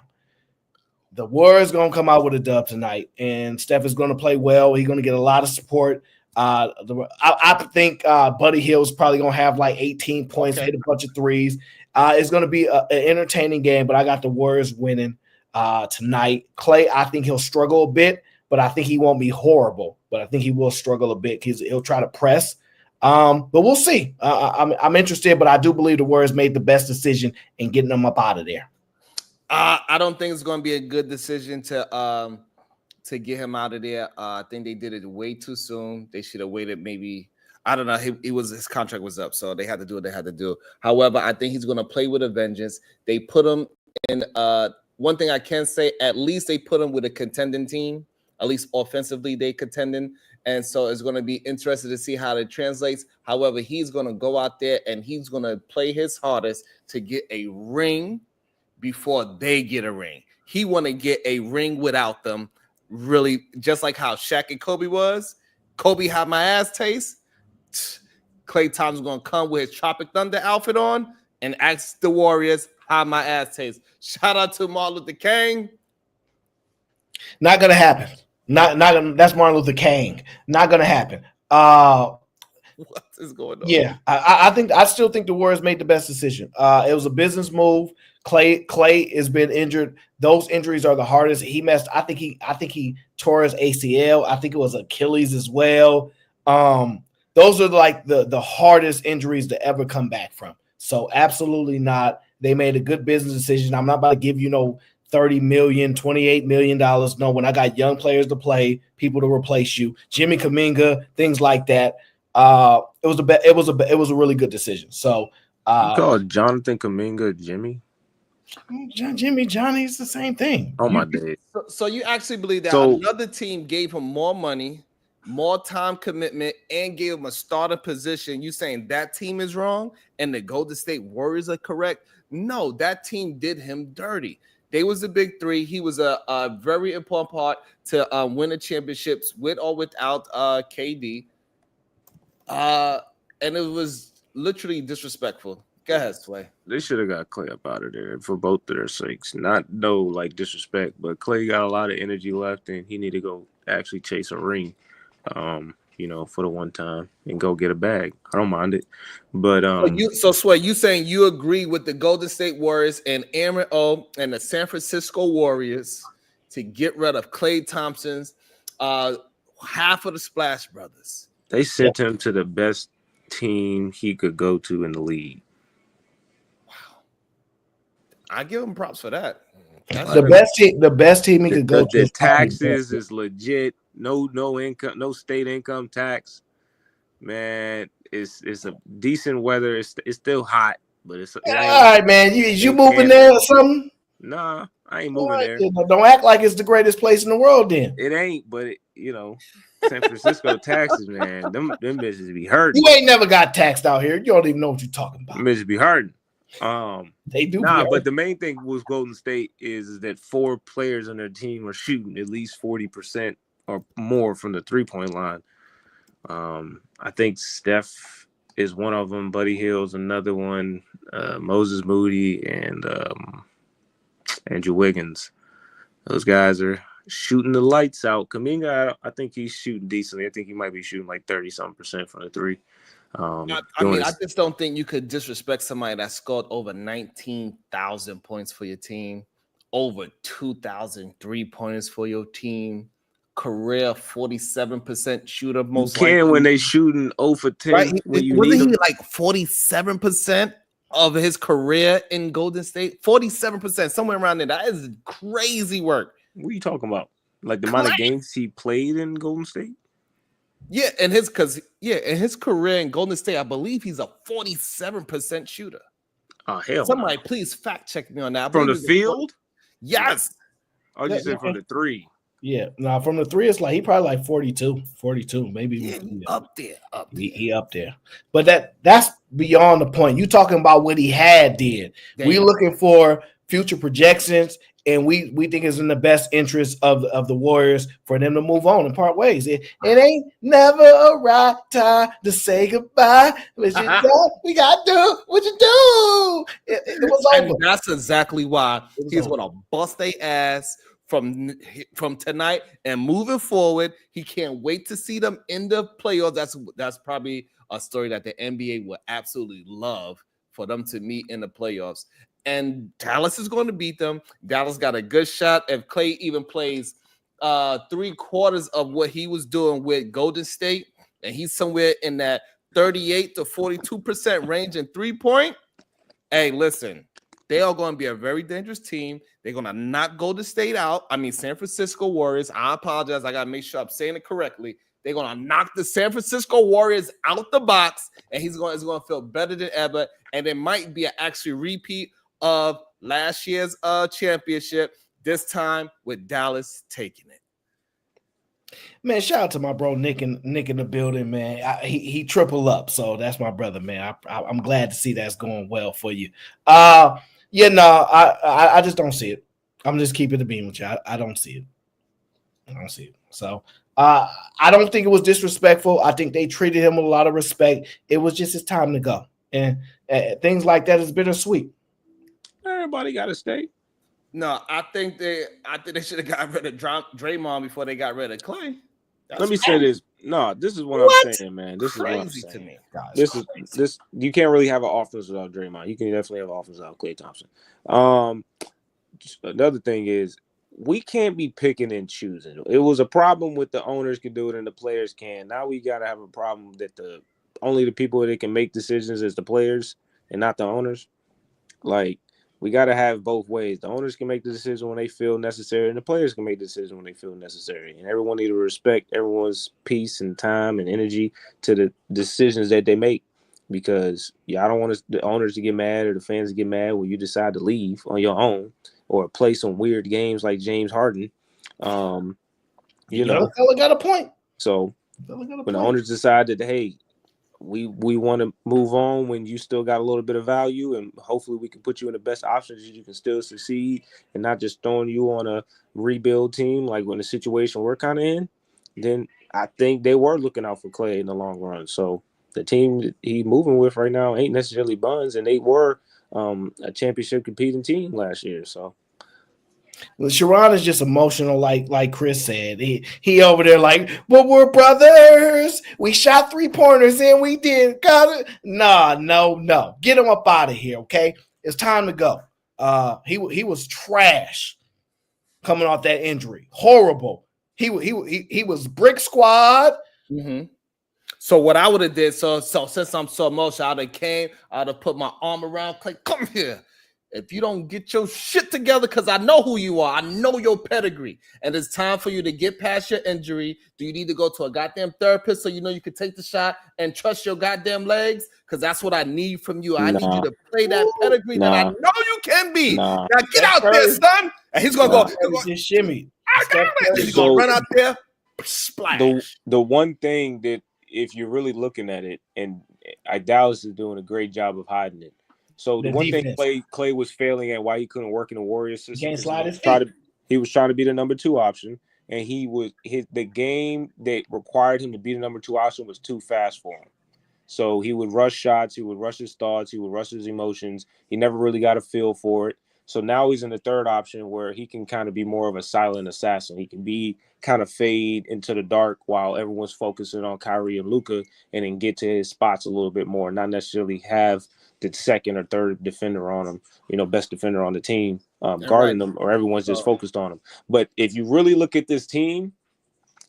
The Warriors going to come out with a dub tonight, and Steph is going to play well. He's going to get a lot of support. I think Buddy Hield's probably going to have like 18 points, hit a bunch of threes. It's going to be an entertaining game, but I got the Warriors winning tonight. Klay, I think he'll struggle a bit, but I think he won't be horrible. But I think he will struggle a bit because he'll try to press. But we'll see. I'm interested, but I do believe the Warriors made the best decision in getting them up out of there. I don't think it's going to be a good decision to get him out of there. I think they did it way too soon. They should have waited maybe. I don't know. His contract was up, so they had to do what they had to do. However, I think he's going to play with a vengeance. They put him in. One thing I can say, at least they put him with a contending team. At least offensively, they contending, and so it's going to be interesting to see how it translates. However, he's going to go out there and he's going to play his hardest to get a ring before they get a ring. He want to get a ring without them, really, just like how Shaq and Kobe was. Kobe had my ass taste. Klay Thompson's going to come with his Tropic Thunder outfit on and ask the Warriors how my ass taste. Shout out to Martin Luther King. Not going to happen. Not gonna, that's Martin Luther King. Not going to happen. What is going on? Yeah, I still think the Warriors made the best decision. It was a business move. Klay has been injured. Those injuries are the hardest. He messed. I think he tore his ACL. I think it was Achilles as well. Those are like the hardest injuries to ever come back from. So absolutely not. They made a good business decision. I'm not about to give you no $30 million, $28 million. No, when I got young players to play, people to replace you, Jimmy Kuminga, things like that. It was a really good decision. So you called Jonathan Kuminga Jimmy? Johnny's the same thing. Oh my days. So you actually believe that another team gave him more money, more time commitment, and gave him a starter position? You saying that team is wrong and the Golden State Warriors are correct? No, that team did him dirty. They was the big three. He was a very important part to win the championships with or without KD. And it was literally disrespectful. Go ahead, Sway. They should have got Klay up out of there for both of their sakes. Not no like disrespect, but Klay got a lot of energy left, and he need to go actually chase a ring. For the one time and go get a bag. I don't mind it. But Sway, you saying you agree with the Golden State Warriors and Aaron O and the San Francisco Warriors to get rid of Klay Thompson's half of the Splash Brothers. They sent him to the best team he could go to in the league. Wow. I give him props for that. The best team he could go to. The taxes is legit. No income, no state income tax. Man, it's a decent weather. It's still hot, but it's all right, man. You moving there or something? Nah, I ain't moving there. Don't act like it's the greatest place in the world. Then it ain't, but San Francisco taxes, man. Them bitches be hurting. You ain't never got taxed out here. You don't even know what you're talking about. Them bitches be hurting. They do. But the main thing with Golden State is that 4 players on their team are shooting at least 40% or more from the 3-point line. I think Steph is one of them. Buddy Hield's another one. Moses Moody and Andrew Wiggins. Those guys are shooting the lights out. Kuminga, I think he's shooting decently. I think he might be shooting like 30-something% from the 3. I just don't think you could disrespect somebody that scored over 19,000 points for your team, over 2,000 3-pointers for your team, career 47% shooter. Most you can when they shooting 0 for 10. Right? Wasn't he like 47% of his career in Golden State? 47%, somewhere around there. That is crazy work. What are you talking about? Like the amount of games he played in Golden State? Yeah, in his career in Golden State, I believe he's a 47% shooter. Oh, hell. Somebody please fact check me on that. From the field? Yes. Oh, you said from the 3. Yeah, no, from the 3, it's like he probably like 42, maybe. Yeah, up there. He up there. But that's beyond the point. You talking about what he had did. Damn. We looking for future projections, and we think it's in the best interest of the Warriors for them to move on and part ways. It ain't never a right time to say goodbye. We got to do what you do. It was over. And that's exactly why he's going to bust their ass from tonight and moving forward. He can't wait to see them in the playoffs. That's probably a story that the NBA will absolutely love, for them to meet in the playoffs. And Dallas is going to beat them. Dallas got a good shot. If Klay even plays 3/4 of what he was doing with Golden State, and he's somewhere in that 38 to 42% range in 3-point, hey, listen, they are going to be a very dangerous team. They're going to knock Golden State out. I mean, San Francisco Warriors. I apologize. I got to make sure I'm saying it correctly. They're going to knock the San Francisco Warriors out the box, and he's going to feel better than ever. And it might be an actual repeat of last year's championship, this time with Dallas taking it. Man, shout out to my bro Nick in the building, man. He triple up, so that's my brother, man. I'm glad to see that's going well for you. I just don't see it. I'm just keeping the beam with you. I don't see it. So I don't think it was disrespectful. I think they treated him with a lot of respect. It was just his time to go, and things like that is bittersweet. Everybody got to stay. No, I think they should have got rid of Draymond before they got rid of Klay. Let me say this. No, this is what I'm saying, man. This crazy is what I'm saying. To me. This you can't really have an offense without Draymond. You can definitely have an offense without Klay Thompson. Another thing is, we can't be picking and choosing. It was a problem with the owners can do it and the players can. Now we got to have a problem that only the people that can make decisions is the players and not the owners. Like, we got to have both ways. The owners can make the decision when they feel necessary, and the players can make the decision when they feel necessary. And everyone need to respect everyone's peace and time and energy to the decisions that they make. Because I don't want the owners to get mad or the fans to get mad when you decide to leave on your own or play some weird games like James Harden. Fella got a point. So when the owners decide that, hey, we want to move on when you still got a little bit of value, and hopefully we can put you in the best options that you can still succeed, and not just throwing you on a rebuild team like when the situation we're kind of in. Then I think they were looking out for Klay in the long run. So the team that he's moving with right now ain't necessarily buns, and they were a championship competing team last year. So. Well, Sharon is just emotional, like Chris said. He over there like, but we're brothers. We shot 3-pointers and we did. Got it. Nah, no. Get him up out of here, okay? It's time to go. He was trash coming off that injury. Horrible. He was brick squad. Mm-hmm. So what I would have did, so since I'm so emotional, I'd have put my arm around Klay. Come here. If you don't get your shit together, because I know who you are, I know your pedigree, and it's time for you to get past your injury. Do you need to go to a goddamn therapist so you know you can take the shot and trust your goddamn legs? Because that's what I need from you. I need you to play that pedigree that I know you can be. Now get out there, son. And he's gonna go. Just shimmy. I got it. He's gonna run out there, splash. The one thing that, if you're really looking at it, and Dallas is doing a great job of hiding it. So the one thing Klay was failing at, why he couldn't work in the Warriors system, he was trying to be the number 2 option, and the game that required him to be the number 2 option was too fast for him. So he would rush shots, he would rush his thoughts, he would rush his emotions. He never really got a feel for it. So now he's in the 3rd option where he can kind of be more of a silent assassin. He can be kind of fade into the dark while everyone's focusing on Kyrie and Luka, and then get to his spots a little bit more, not necessarily have the 2nd or 3rd defender on him, best defender on the team, guarding them, or everyone's just focused on him. But if you really look at this team,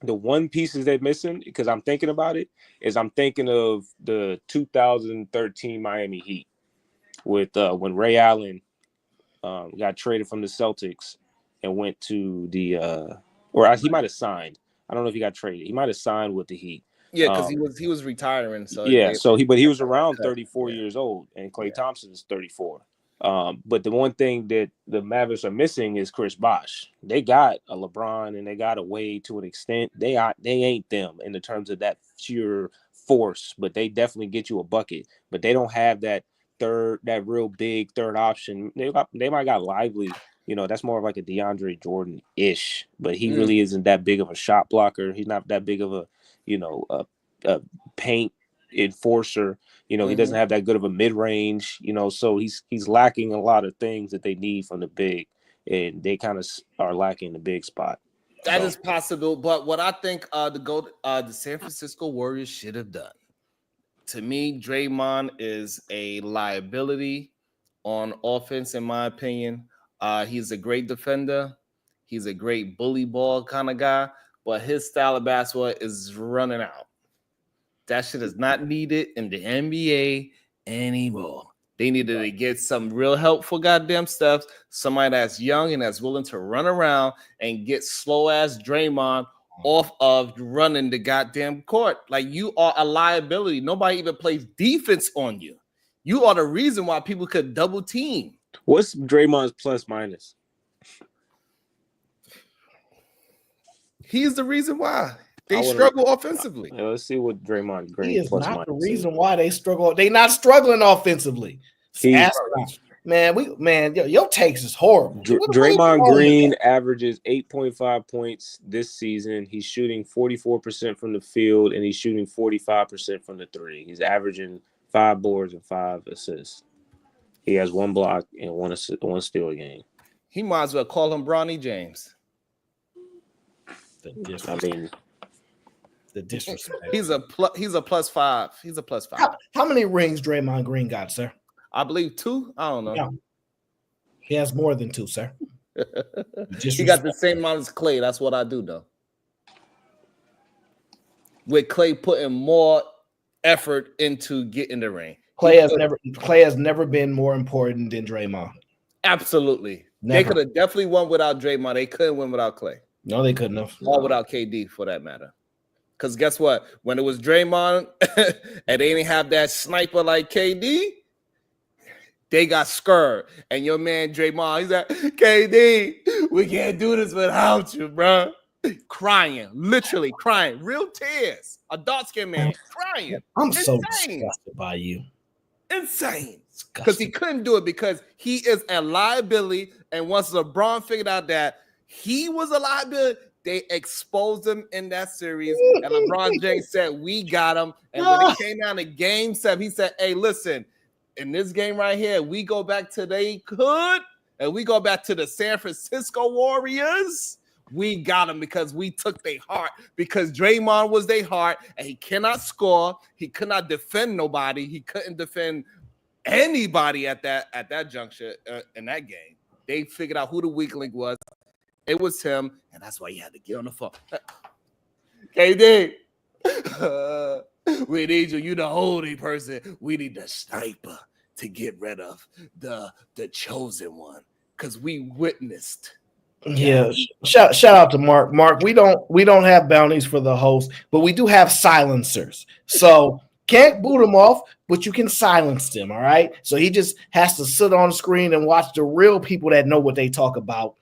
the one pieces they're missing, because I'm thinking about it, is I'm thinking of the 2013 Miami Heat with when Ray Allen got traded from the Celtics and went to the he might have signed. I don't know if he got traded. He might have signed with the Heat. Yeah, because he was retiring. So he was around 34 years old, and Klay Thompson is 34. But the one thing that the Mavericks are missing is Chris Bosh. They got a LeBron and they got a Wade to an extent. They ain't them in the terms of that pure force, but they definitely get you a bucket. But they don't have that real big 3rd option. They might got Lively. That's more of like a DeAndre Jordan-ish, but he really isn't that big of a shot blocker. He's not that big of a paint enforcer. He doesn't have that good of a mid-range, so he's lacking a lot of things that they need from the big, and they kind of are lacking the big spot. That is possible, but what I think the San Francisco Warriors should have done, to me, Draymond is a liability on offense, in my opinion. He's a great defender. He's a great bully ball kind of guy, but his style of basketball is running out. That shit is not needed in the NBA anymore. They needed to get some real helpful goddamn stuff. Somebody that's young and that's willing to run around and get slow ass Draymond off of running the goddamn court. Like, you are a liability. Nobody even plays defense on you. You are the reason why people could double team. What's Draymond's plus minus? He's the reason why they struggle offensively. Let's see what Draymond Green he is plus not minus the reason why they struggle. They not struggling offensively. Your takes is horrible. Draymond Green averages 8.5 points this season. He's shooting 44% from the field, and he's shooting 45% from the 3. He's averaging 5 boards and 5 assists. He has 1 block and 1 steal a game. He might as well call him Bronny James. The disrespect. He's a plus 5. He's a plus 5. How many rings Draymond Green got, sir? I believe 2. I don't know. No. He has more than 2, sir. He got the same amount as Klay. That's what I do know. With Klay putting more effort into getting the ring. Klay has never been more important than Draymond. Absolutely. Never. They could have definitely won without Draymond. They couldn't win without Klay. No, they couldn't have. Or without KD, for that matter. Because guess what? When it was Draymond and they didn't have that sniper like KD, they got scared. And your man Draymond, he's like, KD, we can't do this without you, bro. crying, literally crying, real tears. A dark skinned man crying. I'm so Insane. disgusted by you. Insane. Because he couldn't do it because he is a liability. And once LeBron figured out that he was a liability, they exposed him in that series. And LeBron James said, we got him. And when it came down to game 7, he said, hey, listen, in this game right here, we go back to they could, and we go back to the San Francisco Warriors. We got him because we took their heart, because Draymond was their heart, and he cannot score. He could not defend nobody. He couldn't defend anybody at that juncture in that game. They figured out who the weak link was. It was him, and that's why you had to get on the phone. KD, we need you. You the holy person. We need the sniper to get rid of the chosen one, because we witnessed. Yeah, shout out to Mark. Mark, we don't have bounties for the host, but we do have silencers. So can't boot them off, but you can silence them. All right. So he just has to sit on the screen and watch the real people that know what they talk about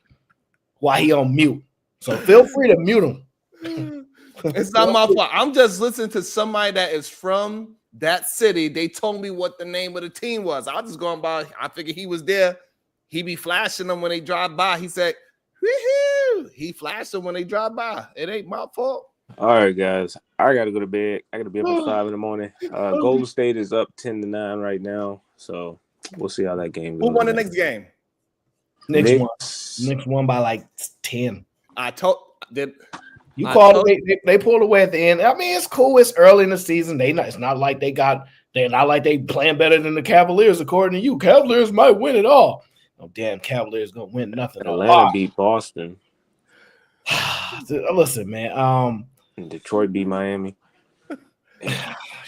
while he on mute. So feel free to mute him. It's not my fault. I'm just listening to somebody that is from that city. They told me what the name of the team was. I was just going by. I figured he was there. He be flashing them when they drive by. He said, woohoo! He flashed them when they drive by. It ain't my fault. All right, guys. I got to go to bed. I got to be up at 5 in the morning. Golden State is up 10-9 right now. So we'll see how that game goes. Who won the next game? Knicks won by like 10. You called it. They pulled away at the end. I mean, it's cool. It's early in the season. It's not like they're not like they playing better than the Cavaliers, according to you. Cavaliers might win it all. Oh, damn, Cavaliers gonna win nothing. Atlanta beat Boston. Listen, man. Detroit beat Miami.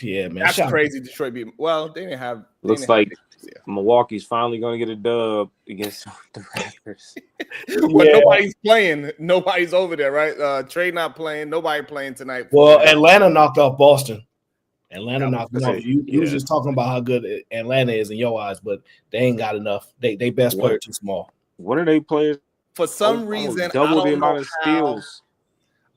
Yeah, man. That's crazy. Detroit beat. Well, they didn't have. Looks like Milwaukee's finally going to get a dub against the Raptors. Well, nobody's playing. Nobody's over there, right? Trey not playing. Nobody playing tonight. Well, Atlanta knocked off Boston. Atlanta knocked them off. You was just talking about how good Atlanta is in your eyes, but they ain't got enough. They best player too small. What are they playing? For some reason, double the amount of steals.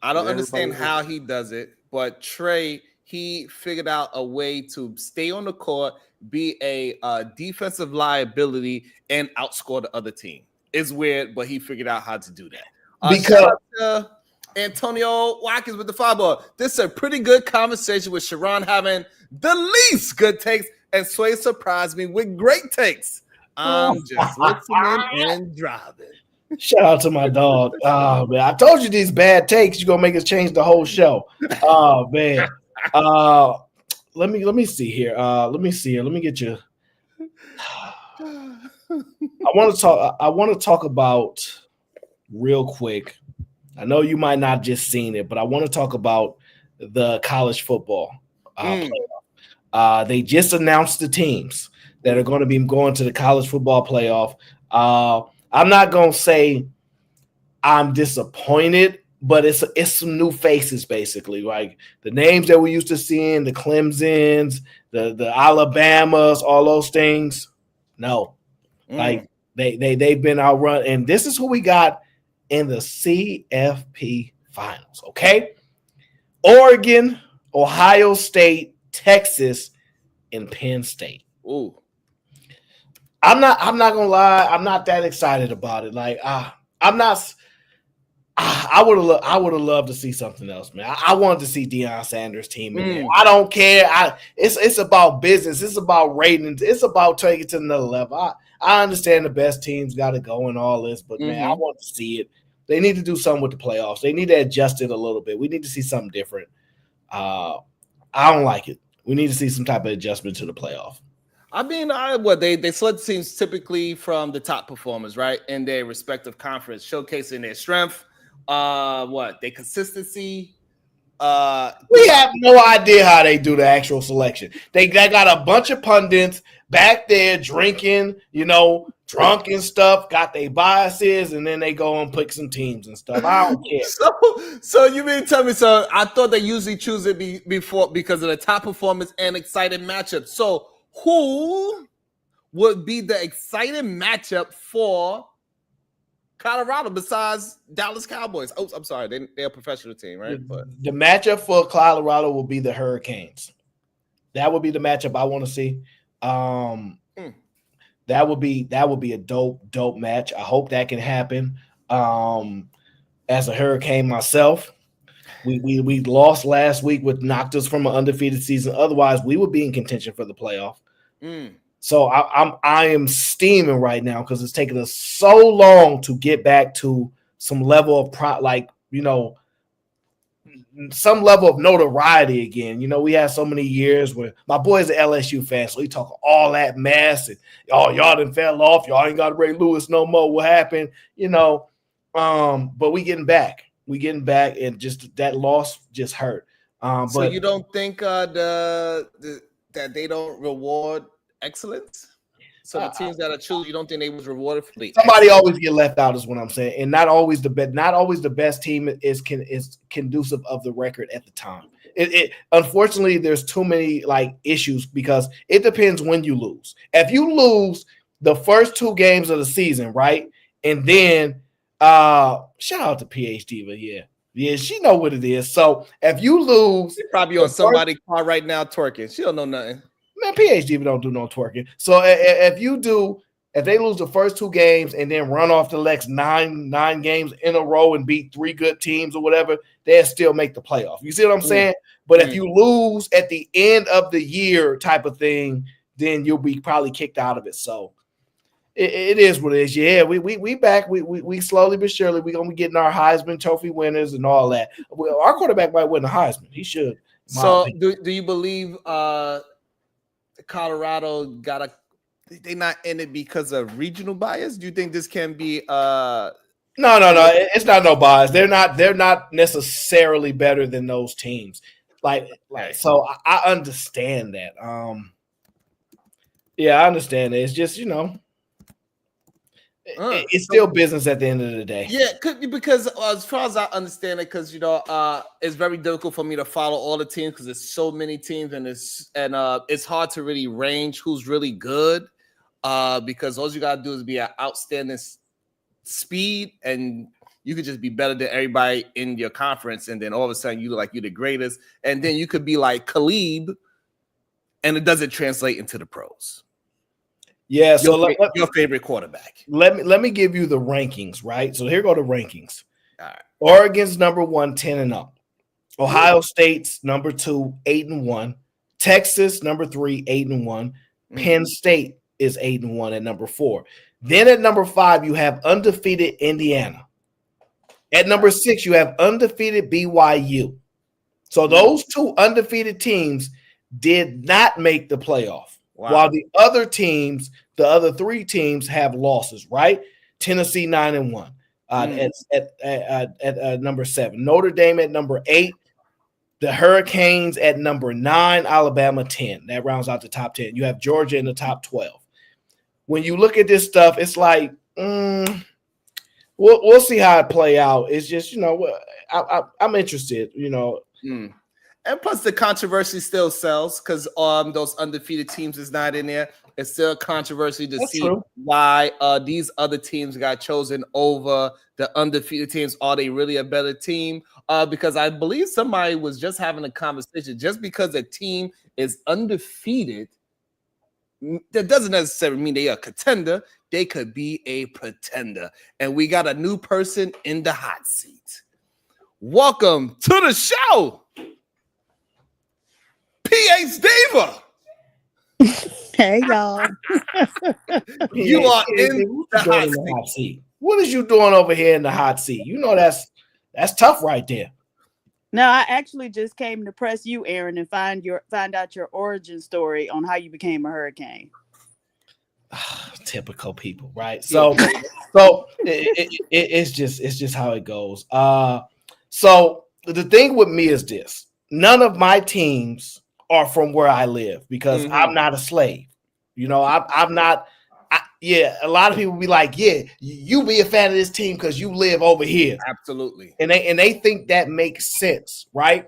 I don't understand how he does it, but Trey, he figured out a way to stay on the court, be a defensive liability, and outscore the other team. It's weird, but he figured out how to do that. Because Antonio Watkins with the 5 ball. This is a pretty good conversation with Sharon having the least good takes, and Sway surprised me with great takes. I'm just listening and driving. Shout out to my dog. Oh man, I told you these bad takes. You're gonna make us change the whole show. Oh man. Let me see here. Let me get you. I want to talk about real quick. I know you might not just seen it, but I want to talk about the college football playoff. They just announced the teams that are going to be going to the college football playoff. I'm not going to say I'm disappointed, but it's some new faces, basically. Like the names that we used to seeing, the Clemsons, the Alabamas, all those things. No. Like they've been outrun. And this is who we got in the CFP finals, okay? Oregon, Ohio State, Texas, and Penn State. Ooh. I'm not gonna lie, I'm not that excited about it. Like I'm not. I would have loved to see something else, man. I wanted to see Deion Sanders' team in there. I don't care. It's about business. It's about ratings. It's about taking it to another level. I understand the best teams got to go and all this, but man, I want to see it. They need to do something with the playoffs. They need to adjust it a little bit. We need to see something different. I don't like it. We need to see some type of adjustment to the playoff. I mean, they select teams typically from the top performers, right, in their respective conference, showcasing their strength. Their consistency. We have no idea how they do the actual selection. They got a bunch of pundits back there drinking, drunk and stuff, got their biases, and then they go and pick some teams and stuff. I don't care. So you mean tell me? So I thought they usually choose it before because of the top performance and exciting matchup. So who would be the exciting matchup for Colorado besides Dallas Cowboys. Oh, I'm sorry. They're a professional team, right? But The matchup for Colorado will be the Hurricanes. That would be the matchup I want to see. That would be a dope match. I hope that can happen. As a Hurricane myself, we lost last week, which knocked us from an undefeated season. Otherwise, we would be in contention for the playoff. So I am steaming right now because it's taken us so long to get back to some level of some level of notoriety again. We had so many years where my boy's an LSU fan, so he talk all that mess and y'all done fell off. Y'all ain't got Ray Lewis no more. What happened? But we getting back. And just that loss just hurt. So but you don't think that they don't reward excellence? So the teams that are choose, you don't think they was rewarded for the somebody always get left out is what I'm saying, and not always the best team is conducive of the record at the time. It unfortunately there's too many issues because it depends when you lose. If you lose the first 2 games of the season, right, and then shout out to PhD, but yeah, she know what it is. So if you lose, she's probably on somebody's car right now twerking. She don't know nothing. Man, PhD don't do no twerking. So if they lose the first 2 games and then run off the next nine games in a row and beat 3 good teams or whatever, they'll still make the playoff. You see what I'm saying? But if you lose at the end of the year type of thing, then you'll be probably kicked out of it. So it is what it is. Yeah, we back. We slowly but surely we're gonna be getting our Heisman Trophy winners and all that. Well, our quarterback might win the Heisman. He should. So do you believe Colorado they not in it because of regional bias? Do you think this can be No, it's not no bias. They're not necessarily better than those teams. So I understand that. Yeah, I understand it. It's just, it's still business at the end of the day. Yeah, because as far as I understand it, because it's very difficult for me to follow all the teams because there's so many teams and it's hard to really range who's really good. Because all you gotta do is be an outstanding speed, and you could just be better than everybody in your conference, and then all of a sudden you look like you're the greatest, and then you could be like Khalib, and it doesn't translate into the pros. Yeah, so your favorite quarterback. Let me give you the rankings, right? So here go the rankings. All right. Oregon's number 1, 10-0. Ohio State's number 2, 8-1. Texas number 3, 8-1. Penn State is 8-1 at number 4. Then at number 5, you have undefeated Indiana. At number 6, you have undefeated BYU. So those 2 undefeated teams did not make the playoff. Wow. While the other 3 teams have losses, right? Tennessee 9-1 at number 7. Notre Dame at number 8. The Hurricanes at number 9. Alabama 10. That rounds out the top 10. You have Georgia in the top 12. When you look at this stuff, it's like we'll see how it play out. It's just I'm interested. And plus, the controversy still sells because those undefeated teams is not in there. It's still a controversy to see why these other teams got chosen over the undefeated teams. Are they really a better team? Because I believe somebody was just having a conversation. Just because a team is undefeated, that doesn't necessarily mean they are a contender. They could be a pretender. And we got a new person in the hot seat. Welcome to the show, PH Diva. Hey, y'all. You are in the hot seat. What is you doing over here in the hot seat? That's tough right there. No, I actually just came to press you, Aaron, and find out your origin story on how you became a hurricane. Typical people, right? So it's just how it goes. So the thing with me is this: none of my teams are from where I live because I'm not a slave. I'm not. A lot of people be like, yeah, you be a fan of this team because you live over here. Absolutely. And they think that makes sense, right?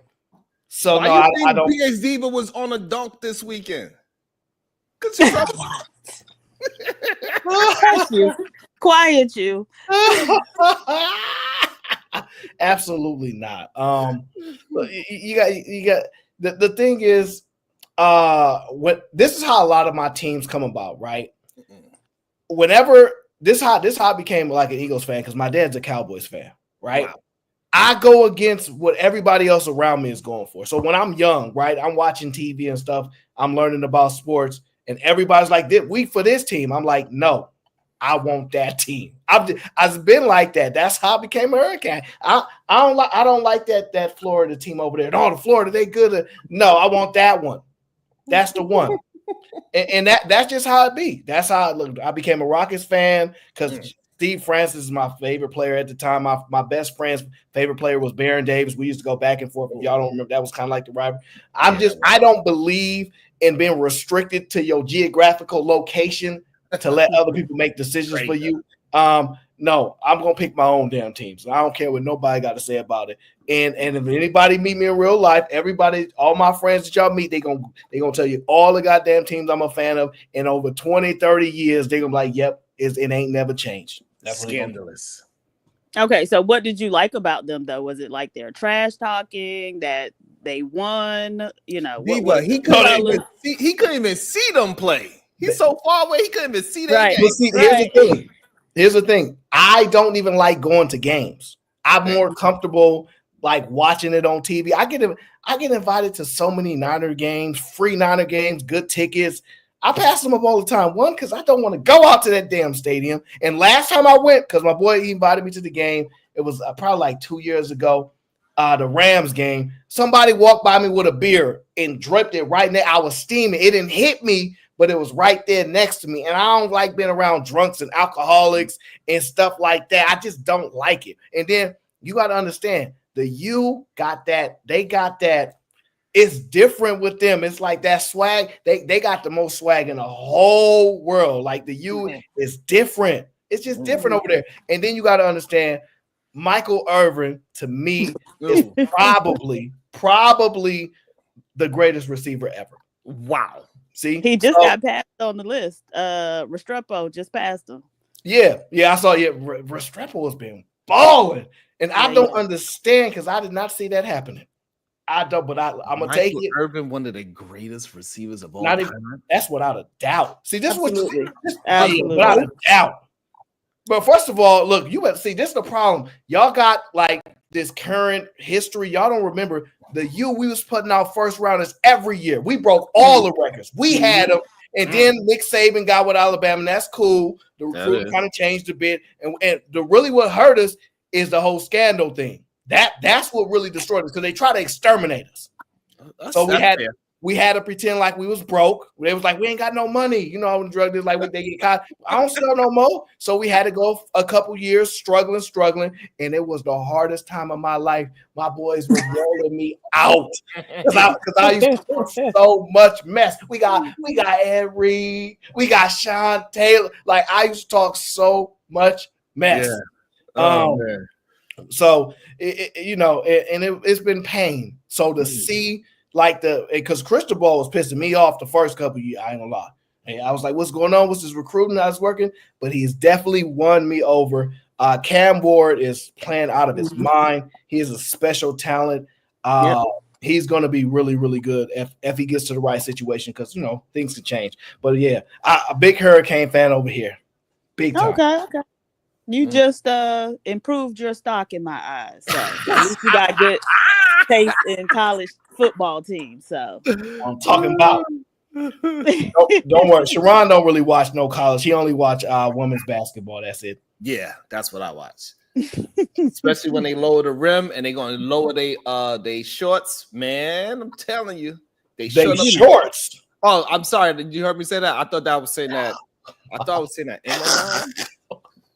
So why no, you think I don't. PH Diva was on a dunk this weekend? Because Thank you. Quiet you. Absolutely not. Look, you got the thing is, what this is how a lot of my teams come about, right? Whenever this how I became like an Eagles fan because my dad's a Cowboys fan, right? Wow. I go against what everybody else around me is going for. So when I'm young, right, I'm watching TV and stuff, I'm learning about sports, and everybody's like, "We for this team." I'm like, "No, I want that team." I've been like that. That's how I became a Hurricane. I don't like that Florida team over there. No, the Florida, they good. No, I want that one. That's the one. And that's just how it be. That's how it looked. I became a Rockets fan because Steve Francis is my favorite player at the time. My best friend's favorite player was Baron Davis. We used to go back and forth. If y'all don't remember, that was kind of like the rivalry. I don't believe in being restricted to your geographical location to let other people make decisions for you. No, I'm gonna pick my own damn teams. I don't care what nobody got to say about it. And if anybody meet me in real life, all my friends that y'all meet, they gonna tell you all the goddamn teams I'm a fan of. And over 20, 30 years, they're gonna be like, yep, it ain't never changed. That's scandalous. Okay, so what did you like about them though? Was it like they're trash talking, that they won? You know, he couldn't even see them play. He's so far away, he couldn't even see them. Right. But see, here's the thing. I don't even like going to games. I'm more comfortable like watching it on TV. I get invited to so many Niner games, free Niner games, good tickets. I pass them up all the time. One, because I don't want to go out to that damn stadium. And last time I went, because my boy invited me to the game, it was probably like 2 years ago, the Rams game. Somebody walked by me with a beer and dripped it right there. I was steaming. It didn't hit me, but it was right there next to me. And I don't like being around drunks and alcoholics and stuff like that. I just don't like it. And then you got to understand, the U got that. They got that. It's different with them. It's like that swag. They got the most swag in the whole world. Like the U is different. It's just different over there. And then you got to understand, Michael Irvin, to me, is probably the greatest receiver ever. Wow. See, he just got passed on the list. Restrepo just passed him. Yeah, I saw. Yeah, Restrepo has been balling, and I don't understand because I did not see that happening. I don't, but I'm gonna take it. Irvin, one of the greatest receivers of all time. That's without a doubt. See, this was absolutely without a doubt. But first of all, look, you see, this is the problem. Y'all got like this current history. Y'all don't remember the U we was putting out first rounders every year. We broke all the records. We had them, and then Nick Saban got with Alabama, and that's cool. The recruiting kind of changed a bit, and really what hurt us is the whole scandal thing. That's what really destroyed us because they try to exterminate us. So we had to pretend like we was broke. They was like, we ain't got no money. You know, when drug dealers like they get caught. I don't sell no more. So we had to go a couple years struggling. And it was the hardest time of my life. My boys were rolling me out. Because I used to talk so much mess. We got Ed Reed. We got Sean Taylor. Like I used to talk so much mess. Yeah. Man. So, it's been pain. So to see like because Cristobal was pissing me off the first couple of years, I ain't gonna lie. And I was like, what's going on? What's his recruiting that's working? But he's definitely won me over. Cam Ward is playing out of his mind. He is a special talent. He's going to be really, really good if he gets to the right situation because, things can change. But, yeah, a big Hurricane fan over here. Big time. Okay. You just improved your stock in my eyes. So at least you got good taste in college football teams. So I'm talking about. Don't worry. Sharon don't really watch no college. He only watch women's basketball. That's it. Yeah, that's what I watch. Especially when they lower the rim and they're going to lower they shorts. Man, I'm telling you. They shorts. Oh, I'm sorry. Did you hear me say that? I thought I was saying that.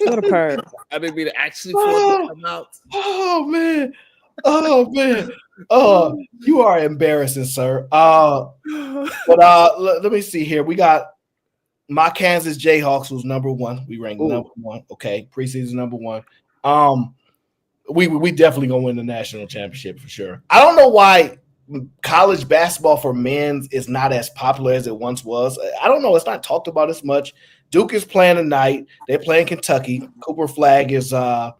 What a perv. I didn't mean to actually come out. Oh man. You are embarrassing, sir. But let me see here. We got my Kansas Jayhawks was number 1. We ranked number 1. Okay, preseason number 1. We definitely gonna win the national championship for sure. I don't know why college basketball for men is not as popular as it once was. I don't know. It's not talked about as much. Duke is playing tonight. They're playing Kentucky. Cooper Flag is I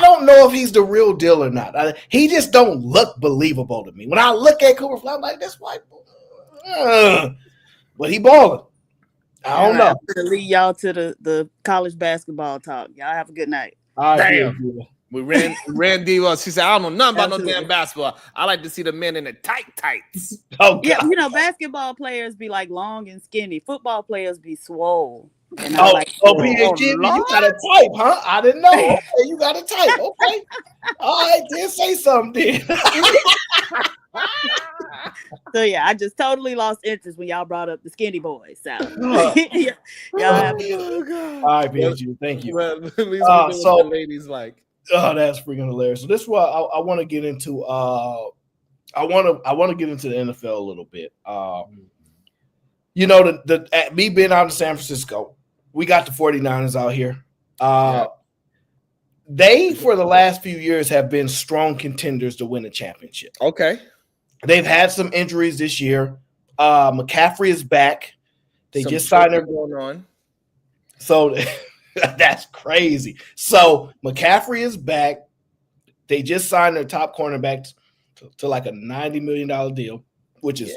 don't know if he's the real deal or not. He just don't look believable to me. When I look at Cooper Flag, I'm like, this white boy. But he balling. I don't know. I'm gonna lead y'all to the college basketball talk. Y'all have a good night. All right, Damn. We ran Diva. She said, I don't know nothing about Absolutely. no damn basketball. I like to see the men in the tights. Oh, Yeah, God. you know, basketball players be like long and skinny. Football players be swole. And Oh, like PhD, you got a type, huh? I didn't know. Okay, you got a type. Okay. All right, then say something. So yeah, I just totally lost interest when y'all brought up the skinny boys. So y'all have a good one. All right, PhD, thank you. Well, at least we know so- what the ladies like. Oh, that's freaking hilarious. So this is what I want to get into. I want to get into the NFL a little bit. You know, at me being out in San Francisco, we got the 49ers out here. They, for the last few years, have been strong contenders to win a championship. Okay. They've had some injuries this year. McCaffrey is back. They Some just signed their going on. So that's crazy. So McCaffrey is back. They just signed their top cornerback to like a $90 million deal, which is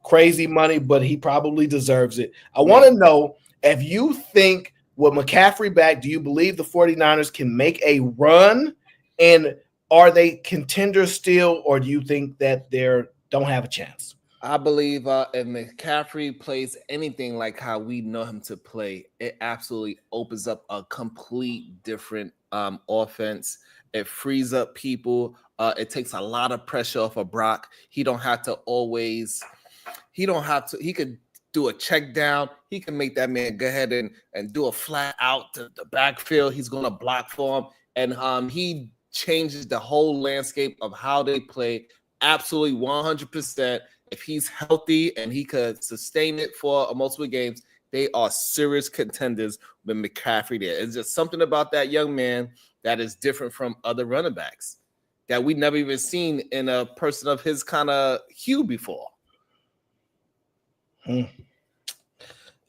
crazy money, but he probably deserves it. I want to know if you think with McCaffrey back, do you believe the 49ers can make a run? And are they contenders still, or do you think that they don't have a chance? I believe if McCaffrey plays anything like how we know him to play, it absolutely opens up a complete different offense. It frees up people. It takes a lot of pressure off of Brock. He could do a check down. He can make that man go ahead and do a flat out to the backfield. He's going to block for him. And he changes the whole landscape of how they play. Absolutely 100%. If he's healthy and he could sustain it for multiple games, they are serious contenders with McCaffrey there. It's just something about that young man that is different from other running backs that we never even seen in a person of his kind of hue before. I'm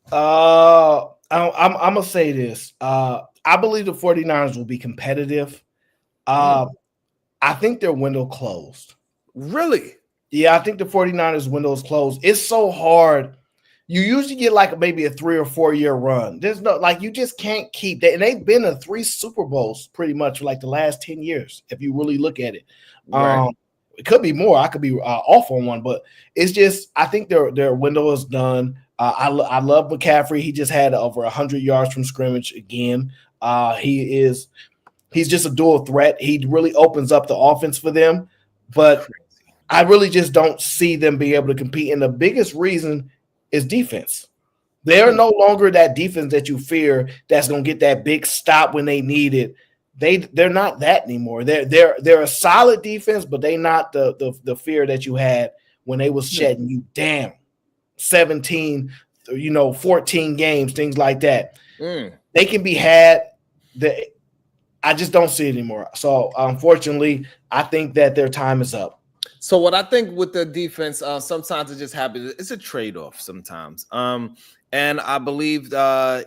going to say this. I believe the 49ers will be competitive. I think their window closed. Really? Yeah, I think the 49ers window is closed. It's so hard. You usually get like maybe a 3 or 4 year run. There's no, like, you just can't keep that. And they've been to 3 Super Bowls pretty much for like the last 10 years, if you really look at it. Right. It could be more. I could be off on one, but it's just, I think their window is done. I love McCaffrey. He just had over 100 yards from scrimmage again. He's just a dual threat. He really opens up the offense for them, but I really just don't see them be able to compete. And the biggest reason is defense. They're no longer that defense that you fear that's going to get that big stop when they need it. They're not that anymore. They're a solid defense, but they not the fear that you had when they was shutting you down. 17, 14 games, things like that. They can be had. I just don't see it anymore. So unfortunately, I think that their time is up. So what I think with the defense, sometimes it just happens. It's a trade-off sometimes. And I believe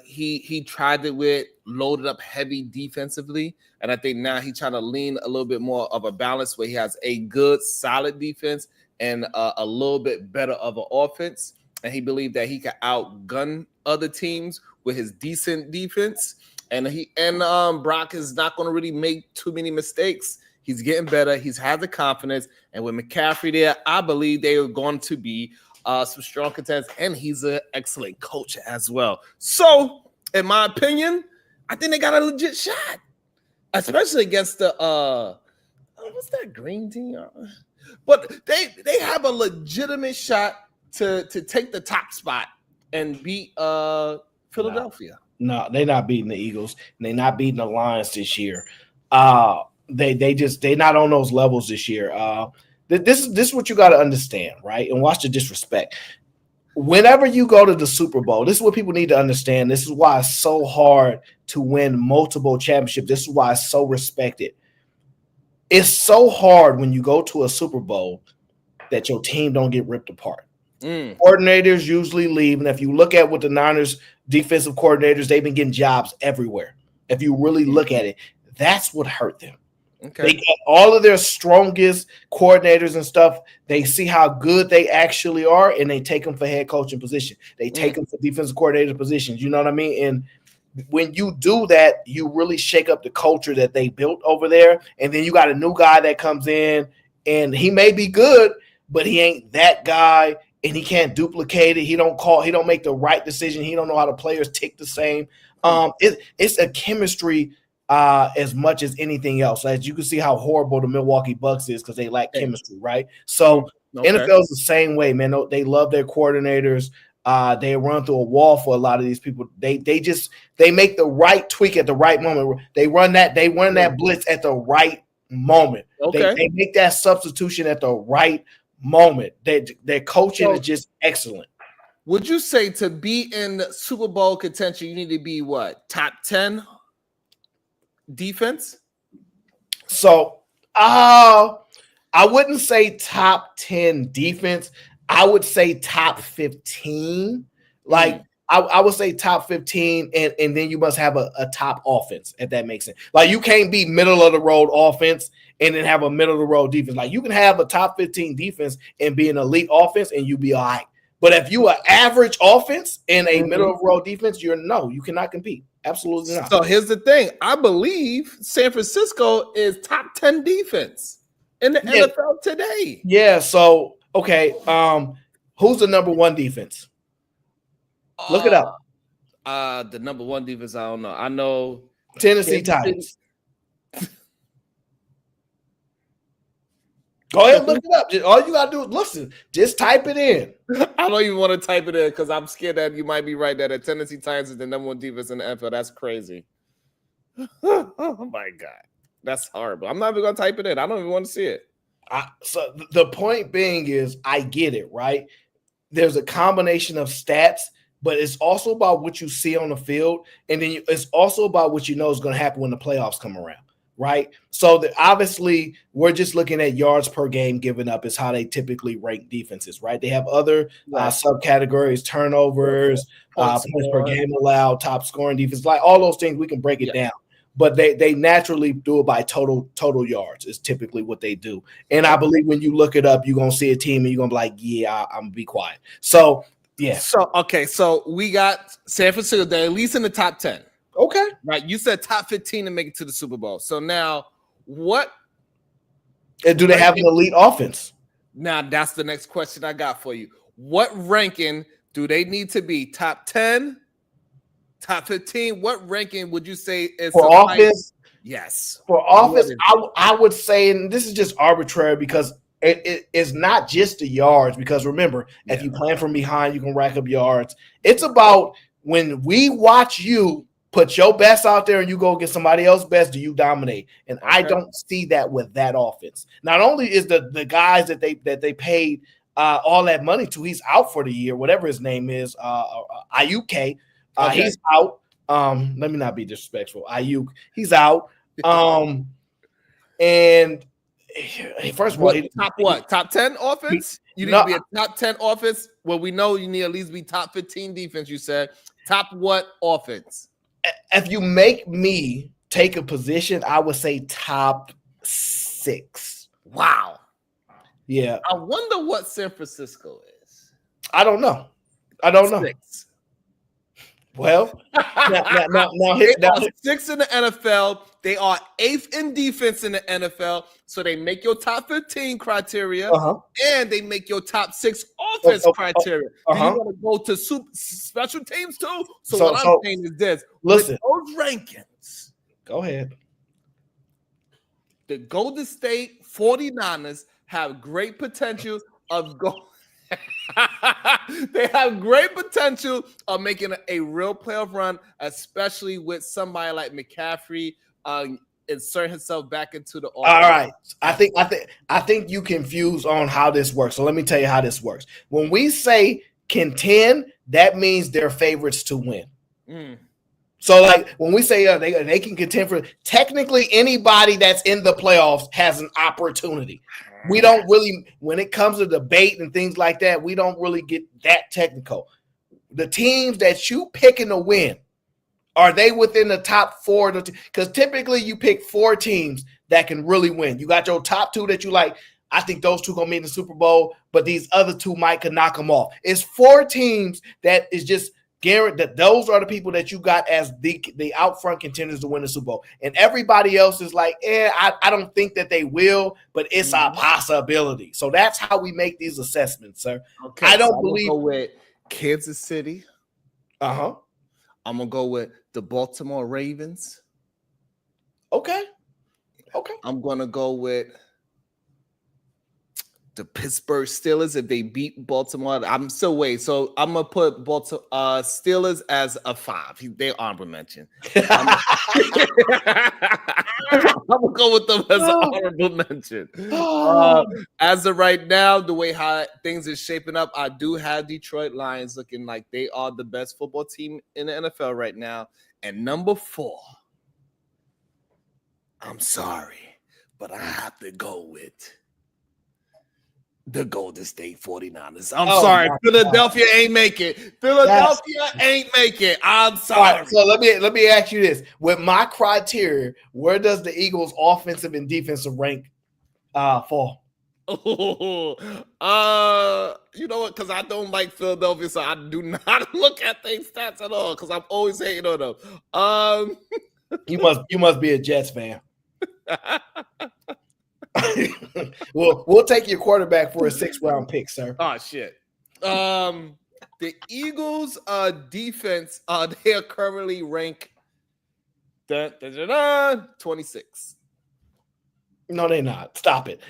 he tried it with loaded up heavy defensively. And I think now he's trying to lean a little bit more of a balance where he has a good, solid defense and a little bit better of an offense. And he believed that he could outgun other teams with his decent defense. And Brock is not going to really make too many mistakes. He's getting better. He's had the confidence. And with McCaffrey there, I believe they are going to be some strong contenders. And he's an excellent coach as well. So, in my opinion, I think they got a legit shot. Especially against the what's that green team? But they have a legitimate shot to take the top spot and beat Philadelphia. No, they're not beating the Eagles. And they're not beating the Lions this year. They're not on those levels this year. This is what you got to understand, right? And watch the disrespect. Whenever you go to the Super Bowl, this is what people need to understand. This is why it's so hard to win multiple championships. This is why it's so respected. It's so hard when you go to a Super Bowl that your team don't get ripped apart. Mm. Coordinators usually leave, and if you look at what the Niners defensive coordinators, they've been getting jobs everywhere. If you really look at it, that's what hurt them. Okay. They get all of their strongest coordinators and stuff. They see how good they actually are, and they take them for head coaching position. They take them for defensive coordinator positions. You know what I mean? And when you do that, you really shake up the culture that they built over there. And then you got a new guy that comes in, and he may be good, but he ain't that guy, and he can't duplicate it. He don't make the right decision. He don't know how the players tick the same. It's a chemistry as much as anything else. As you can see how horrible the Milwaukee Bucks is because they lack chemistry, right? So NFL is the same way, man. They love their coordinators. They run through a wall for a lot of these people. They make the right tweak at the right moment. They run that blitz at the right moment. Okay. They make that substitution at the right moment. Their coaching is just excellent. Would you say to be in Super Bowl contention, you need to be what? Top 10 defense? So I wouldn't say top 10 defense. I would say top 15. Like I would say top 15, and then you must have a top offense, if that makes sense. Like you can't be middle of the road offense and then have a middle of the road defense. Like you can have a top 15 defense and be an elite offense and you be all right. But if you are average offense and a middle of the road defense, you cannot compete. Absolutely not. So here's the thing. I believe San Francisco is top 10 defense in the NFL today. Yeah. So, okay. Who's the number one defense? Look it up. The number one defense, I don't know. I know Tennessee Titans. Go ahead and look it up. All you gotta do is listen. Just type it in. I don't even want to type it in because I'm scared that you might be right that the Tennessee Titans is the number one defense in the NFL. That's crazy. Oh my God. That's horrible. I'm not even gonna type it in. I don't even want to see it. So the point being is I get it, right? There's a combination of stats, but it's also about what you see on the field, and then it's also about what you know is going to happen when the playoffs come around, right? So obviously, we're just looking at yards per game given up is how they typically rank defenses, right? They have other subcategories, turnovers, points per game allowed, top scoring defense, like all those things. We can break it down. But they naturally do it by total yards is typically what they do. And I believe when you look it up, you're going to see a team and you're going to be like, yeah, I'm going to be quiet. So, yeah. So we got San Francisco. They're at least in the top 10. Okay. Right. You said top 15 to make it to the Super Bowl. So now what? And do they have an elite offense? Now, that's the next question I got for you. What ranking do they need to be? Top 10? Top 15, what ranking would you say is for offense? Yes. For offense, I would say, and this is just arbitrary because it's not just the yards. Because remember, if you plan from behind, you can rack up yards. It's about when we watch you put your best out there and you go get somebody else's best, do you dominate? And I don't see that with that offense. Not only is the guys that they paid all that money to, he's out for the year, whatever his name is, Ayuk. He's out. Let me not be disrespectful. Ayuk, he's out. And first of all, top 10 offense? You need to be a top 10 offense. Well, we know you need at least be top 15 defense. You said top what offense? If you make me take a position, I would say top 6. Wow. Yeah. I wonder what San Francisco is. I don't know. 6. Well, now 6 in the NFL. They are 8th in defense in the NFL. So they make your top 15 criteria, and they make your top 6 offense criteria. You want to go to special teams too. So what I'm saying is this: listen, with those rankings. Go ahead. The Golden State 49ers have great potential of going. They have great potential of making a real playoff run, especially with somebody like McCaffrey insert himself back into the offense. All right. I think you confused on how this works. So let me tell you how this works. When we say contend, that means they're favorites to win. So, like when we say they can contend for, technically anybody that's in the playoffs has an opportunity. We don't really, when it comes to debate and things like that, we don't really get that technical. The teams that you picking to win, are they within the top four? Because typically you pick 4 teams that can really win. You got your top 2 that you like. I think those 2 gonna be in the Super Bowl, but these other 2 could knock them off. It's 4 teams that is just guaranteed that those are the people that you got as the out front contenders to win the Super Bowl. And everybody else is like, I don't think that they will, but it's a possibility. So that's how we make these assessments, sir. Okay, I don't believe. Go with Kansas City. I'm gonna go with the Baltimore Ravens. Okay. I'm gonna go with the Pittsburgh Steelers if they beat Baltimore. I'm still waiting. So I'm gonna put Steelers as a 5. They honorable mention. I'm gonna go with them as an honorable mention. As of right now, the way how things is shaping up, I do have Detroit Lions looking like they are the best football team in the NFL right now. And number 4, I'm sorry, but I have to go with the Golden State 49ers. I'm sorry. Philadelphia ain't make it. Ain't make it. I'm sorry. Right, so let me ask you this. With my criteria, where does the Eagles offensive and defensive rank fall? You know what? Because I don't like Philadelphia, so I do not look at their stats at all. Because I'm always hating on them. You must be a Jets fan. We'll take your quarterback for a 6th round pick, sir. Oh shit. The Eagles defense, they are currently ranked 26. No, they're not. Stop it.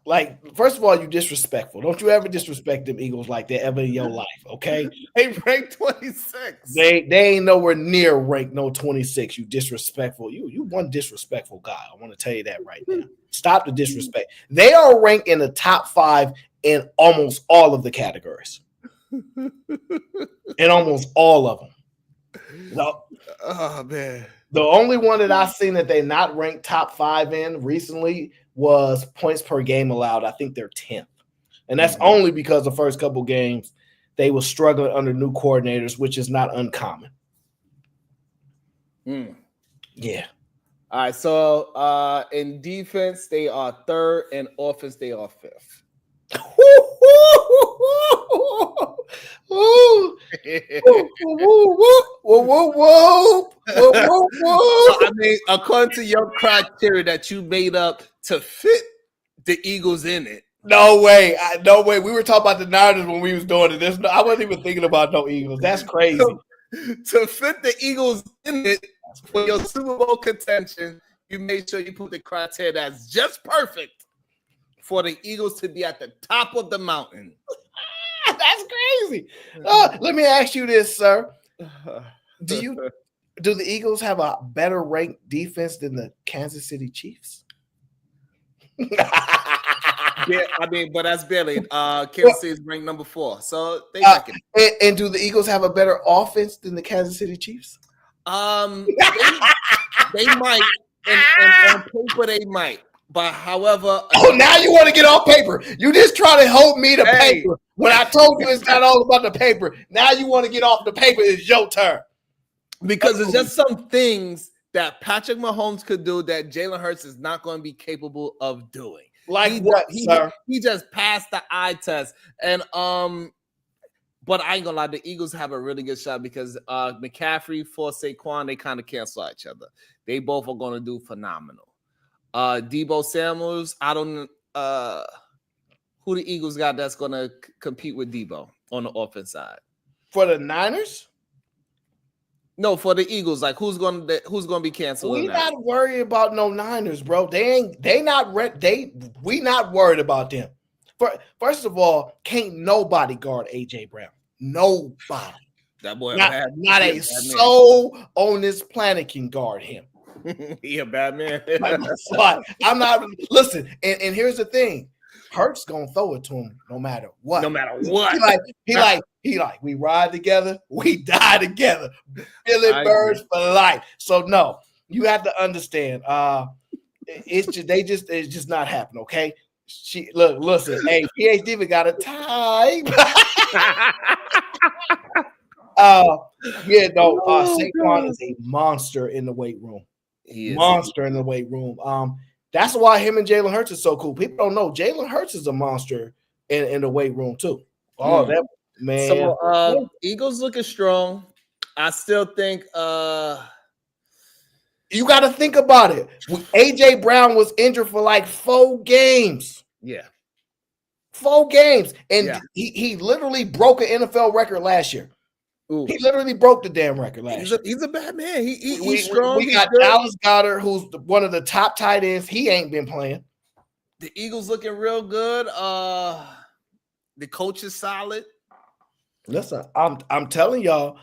Like, first of all, you disrespectful. Don't you ever disrespect them Eagles like that ever in your life, okay? They ranked 26. They ain't nowhere near ranked no 26. You disrespectful. You one disrespectful guy. I want to tell you that right now. Stop the disrespect. They are ranked in the top 5 in almost all of the categories. In almost all of them. No. Oh man. The only one that I've seen that they not ranked top 5 in recently was points per game allowed. I think they're 10th. And that's only because the first couple games they were struggling under new coordinators, which is not uncommon. Yeah. All right. So in defense, they are 3rd, and offense, they are 5th. I mean, according to your criteria that you made up to fit the Eagles in it. No way. No way. We were talking about the Niners when we was doing it. I wasn't even thinking about no Eagles. That's crazy. To fit the Eagles in it for your Super Bowl contention, you made sure you put the criteria that's just perfect for the Eagles to be at the top of the mountain. That's crazy. Let me ask you this, sir. Do the Eagles have a better ranked defense than the Kansas City Chiefs? Yeah, I mean, but that's barely. Kansas City is ranked number 4, so they reckon. And do the Eagles have a better offense than the Kansas City Chiefs? They might, and on paper they might. But however, now you want to get off paper. You just try to hold me to paper. When I told you it's not all about the paper, now you want to get off the paper. It's your turn. Because it's just some things that Patrick Mahomes could do that Jalen Hurts is not going to be capable of doing. Like what, sir? He just passed the eye test. And but I ain't gonna lie, the Eagles have a really good shot because McCaffrey for Saquon, they kind of cancel each other. They both are gonna do phenomenal. Deebo Samuels, I don't who the Eagles got that's gonna compete with Deebo on the offense side. For the Niners? No, for the Eagles, like who's gonna be canceled? We not worried about no Niners, bro. We not worried about them. First of all, can't nobody guard AJ Brown. Nobody. That boy not a soul on this planet can guard him. He a bad man. I'm not listen, and here's the thing. Hurts gonna throw it to him no matter what. No matter what. He like He like, we ride together, we die together. Philly Birds for life. So no, you have to understand. It's just not happening. Okay. Listen. Hey, PhD even got a type. Saquon is a monster in the weight room. He is monster in the weight room. That's why him and Jalen Hurts is so cool. People don't know Jalen Hurts is a monster in the weight room too. Oh, that man. So Eagles looking strong. I still think you got to think about it. AJ Brown was injured for like 4 games. Yeah. 4 games. And he literally broke an NFL record last year. Ooh. He literally broke the damn record last year. He's a bad man. He's strong. We got Dallas Goedert, who's one of the top tight ends. He ain't been playing. The Eagles looking real good. The coach is solid. Listen, I'm telling y'all,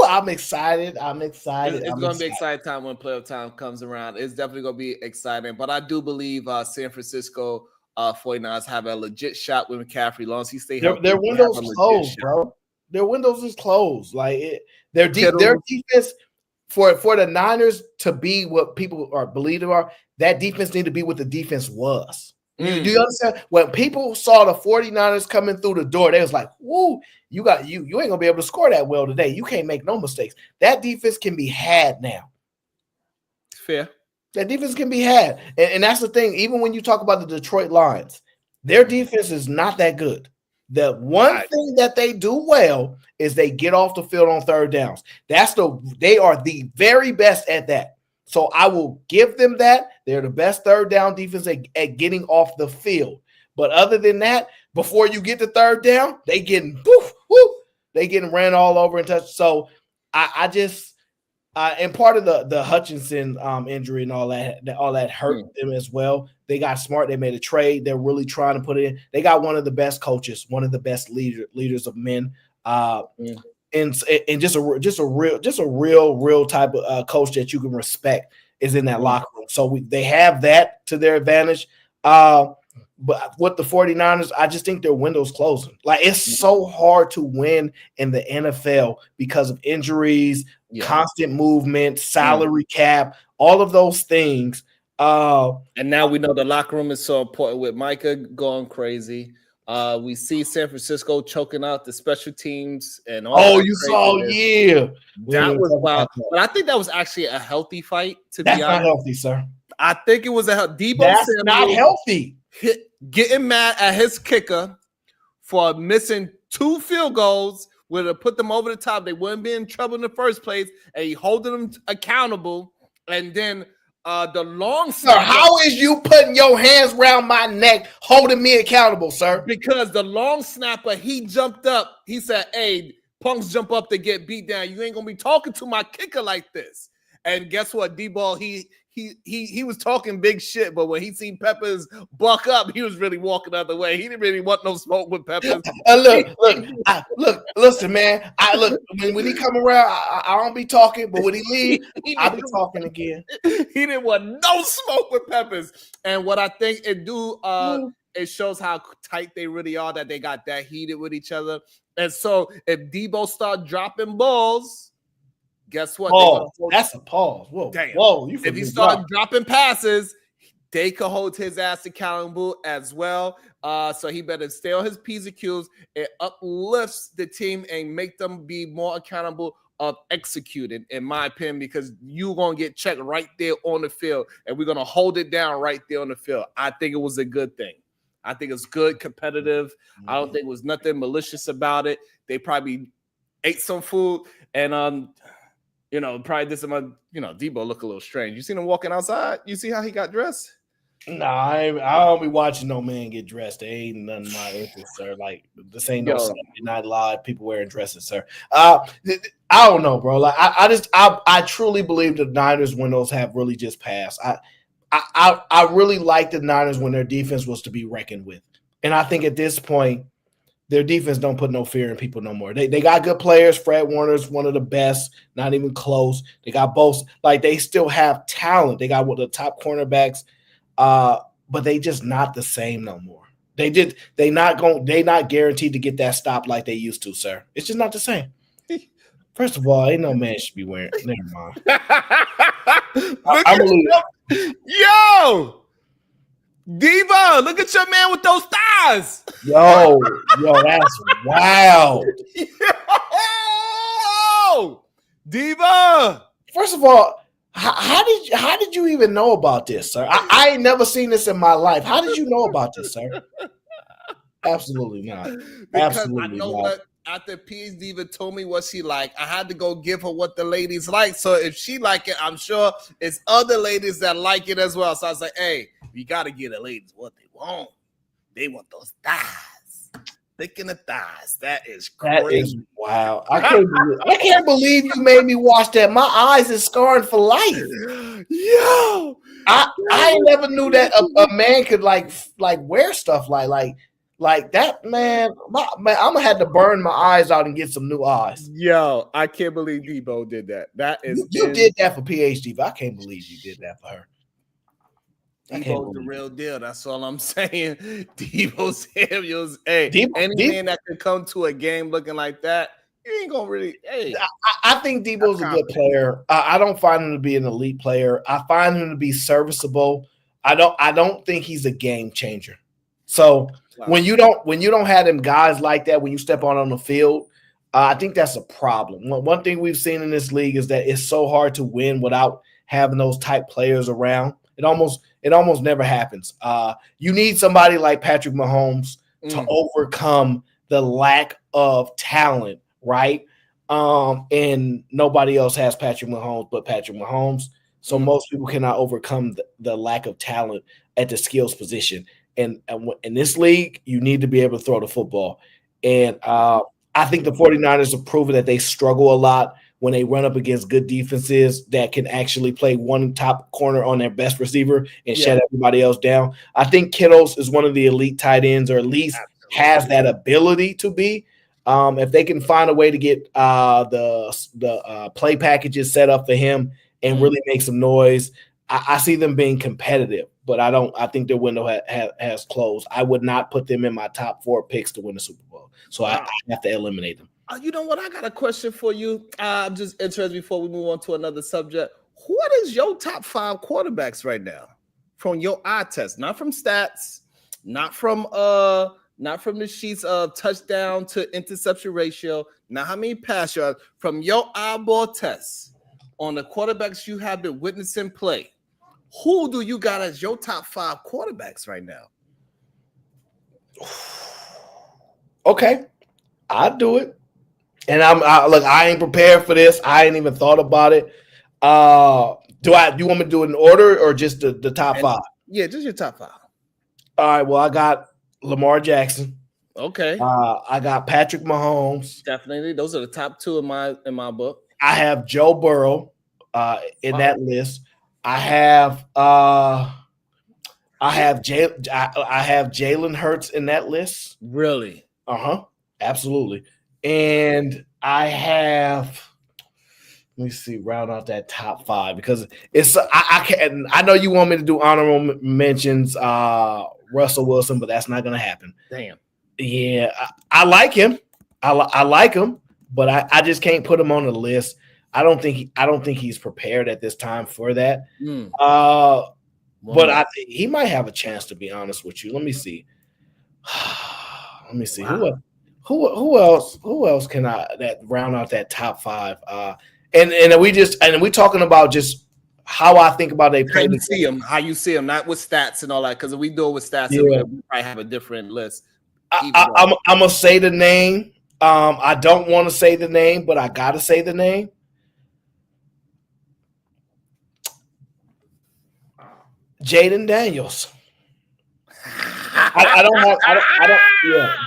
I'm excited. It's going to be exciting time when playoff time comes around. It's definitely going to be exciting. But I do believe San Francisco 49ers have a legit shot with McCaffrey. Long as he stays healthy. Their window's closed, bro. Their windows is closed. Like their defense for the Niners to be what people believe they are. That defense need to be what the defense was. Do you understand? When people saw the 49ers coming through the door, they was like, "Woo, you ain't gonna be able to score that well today. You can't make no mistakes." That defense can be had now. Fair. That defense can be had, and that's the thing. Even when you talk about the Detroit Lions, their defense is not that good. The one thing that they do well is they get off the field on third downs. They are the very best at that. So I will give them that. They're the best third down defense at getting off the field. But other than that, before you get to third down, they getting ran all over and touched. So I just and part of the Hutchinson injury and all that hurt them as well. They got smart. They made a trade. They're really trying to put it in. They got one of the best coaches, one of the best leaders of men, and just a real type of coach that you can respect is in that locker room. So they have that to their advantage. But with the 49ers, I just think their window's closing. Like, it's so hard to win in the NFL because of injuries, constant movement, salary cap, all of those things. And now we know the locker room is so important with Micah going crazy. We see San Francisco choking out the special teams and all. Oh, you saw, that was wild. But I think that was actually a healthy fight. That's not healthy, sir. I think it was Debo That's Samuel not healthy. Getting mad at his kicker for missing 2 field goals would have put them over the top. They wouldn't be in trouble in the first place, and he holding them accountable. And then the long snapper. Sir, how is you putting your hands around my neck, holding me accountable, sir? Because the long snapper, he jumped up. He said, "Hey, punks jump up to get beat down. You ain't gonna be talking to my kicker like this." And guess what? D-Ball, he was talking big shit, but when he seen Peppers buck up, he was really walking the other way. He didn't really want no smoke with Peppers. Look, listen, man. When he come around, I don't be talking, but when he leave, I be talking again. He didn't want no smoke with Peppers. And what I think it do, it shows how tight they really are, that they got that heated with each other. And so if Debo start dropping balls, guess what? That's a pause. Whoa, damn. Whoa! If he started dropping passes, they could hold his ass accountable as well. So he better stay on his P's and Q's. It uplifts the team and make them be more accountable of executing, in my opinion, because you're gonna get checked right there on the field, and we're gonna hold it down right there on the field. I think it was a good thing. I think it's good, competitive. I don't think it was nothing malicious about it. They probably ate some food and probably did some, Debo look a little strange. You seen him walking outside? You see how he got dressed? Nah, I don't be watching no man get dressed. They ain't none of my interest, sir. Like, this ain't no Sunday Night Live. People wearing dresses, sir. I don't know, bro. Like, I truly believe the Niners windows have really just passed. I really like the Niners when their defense was to be reckoned with. And I think at this point, their defense don't put no fear in people no more. They got good players. Fred Warner's one of the best, not even close. They got both. Like, they still have talent. They got one of the top cornerbacks, but they just not the same no more. They not guaranteed to get that stop like they used to, sir. It's just not the same. First of all, ain't no man should be wearing. Never mind. Yo, Diva, look at your man with those thighs. Yo, that's wild. Yo, Diva. First of all, how did you even know about this, sir? I ain't never seen this in my life. How did you know about this, sir? Absolutely not. Because Absolutely I know not. what. After PhD Diva told me what she like, I had to go give her what the ladies like. So if she like it, I'm sure it's other ladies that like it as well. So I was like, hey, we got to give the ladies what they want. They want those thighs. Thick in the thighs. That is crazy. That is wow. I can't believe you made me watch that. My eyes is scarred for life. Yo. I never knew that a man could like wear stuff like that, man. I'm gonna have to burn my eyes out and get some new eyes. Yo, I can't believe Debo did that. That is you did that for PhD, but I can't believe you did that for her. Debo's the real deal. That's all I'm saying. Debo Samuels, hey, any man that could come to a game looking like that, you ain't gonna really. Hey, I think Debo's a good player. I don't find him to be an elite player. I find him to be serviceable. I don't think he's a game changer. So when you don't have them guys like that, when you step on the field, I think that's a problem. One thing we've seen in this league is that it's so hard to win without having those type players around. It almost never happens. You need somebody like Patrick Mahomes to overcome the lack of talent, right? And nobody else has Patrick Mahomes but Patrick Mahomes. So most people cannot overcome the lack of talent at the skills position. And in this league, you need to be able to throw the football. And I think the 49ers have proven that they struggle a lot when they run up against good defenses that can actually play one top corner on their best receiver and shut everybody else down. I think Kittles is one of the elite tight ends, or at least has that ability to be. If they can find a way to get the play packages set up for him and really make some noise, I see them being competitive. But I think their window has closed. I would not put them in my top 4 picks to win the Super Bowl. So I have to eliminate them. You know what? I got a question for you. I'm just interested before we move on to another subject. What is your top 5 quarterbacks right now from your eye test? Not from stats, not from the sheets of touchdown to interception ratio, not how many pass yards, from your eyeball test on the quarterbacks you have been witnessing play. Who do you got as your top 5 quarterbacks right now? Okay, I'll do it. And I ain't prepared for this. I ain't even thought about it. Do you want me to do it in order or just the top 5? Yeah, just your top 5. All right. Well, I got Lamar Jackson. Okay. I got Patrick Mahomes. Definitely, those are the top 2 in my book. I have Joe Burrow in that list. I have Jalen Hurts in that list. Really? Absolutely. And I have, let me see, round out that top 5 because it's I know you want me to do honorable mentions, Russell Wilson, but that's not going to happen. Damn. Yeah, I like him. I like him, but I just can't put him on the list. I don't think he's prepared at this time for that. But he might have a chance, to be honest with you. Let me see. Wow. Who else can that round out that top 5? And we talking about just how I think about they play. How you see them, not with stats and all that. Because if we do it with stats, we probably have a different list. I'm gonna say the name. I don't want to say the name, but I gotta say the name. Jaden Daniels.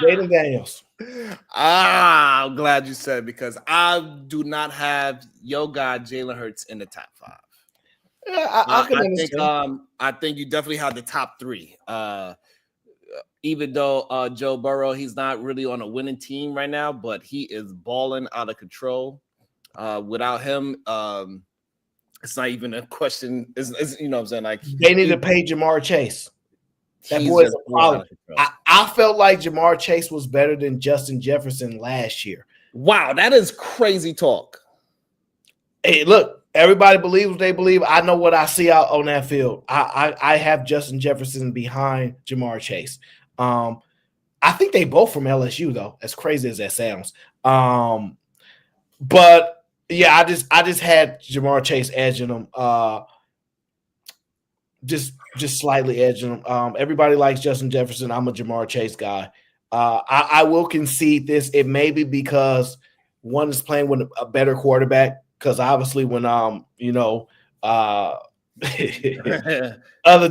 Jaden Daniels. I'm glad you said it because I do not have your guy Jalen Hurts in the top 5. Yeah, I think you definitely have the top 3. Even though Joe Burrow, he's not really on a winning team right now, but he is balling out of control. Without him, it's not even a question. It's you know what I'm saying? Like they need to pay Jamar Chase. That He's boy is just a blown out problem. of control. I felt like Jamar Chase was better than Justin Jefferson last year. Wow, that is crazy talk. Hey, look, everybody believes what they believe. I know what I see out on that field. I have Justin Jefferson behind Jamar Chase. I think they both from LSU though, as crazy as that sounds. But yeah, I just had Jamar Chase edging them. Just slightly edging them. Everybody likes Justin Jefferson. I'm a Jamar Chase guy. I will concede this. It may be because one is playing with a better quarterback. Because obviously, when other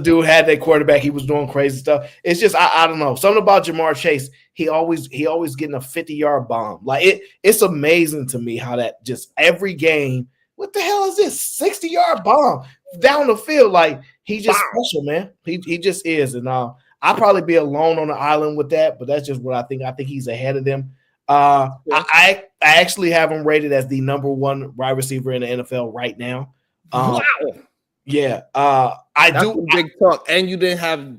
dude had that quarterback, he was doing crazy stuff. It's just I don't know, something about Jamar Chase. He always getting a 50-yard bomb. Like it's amazing to me how that just every game. What the hell is this 60-yard bomb down the field? Like he just special, man. He just is, and I'll probably be alone on the island with that. But that's just what I think. I think he's ahead of them. I actually have him rated as the number one wide receiver in the NFL right now. Wow. Yeah. That's big talk. And you didn't have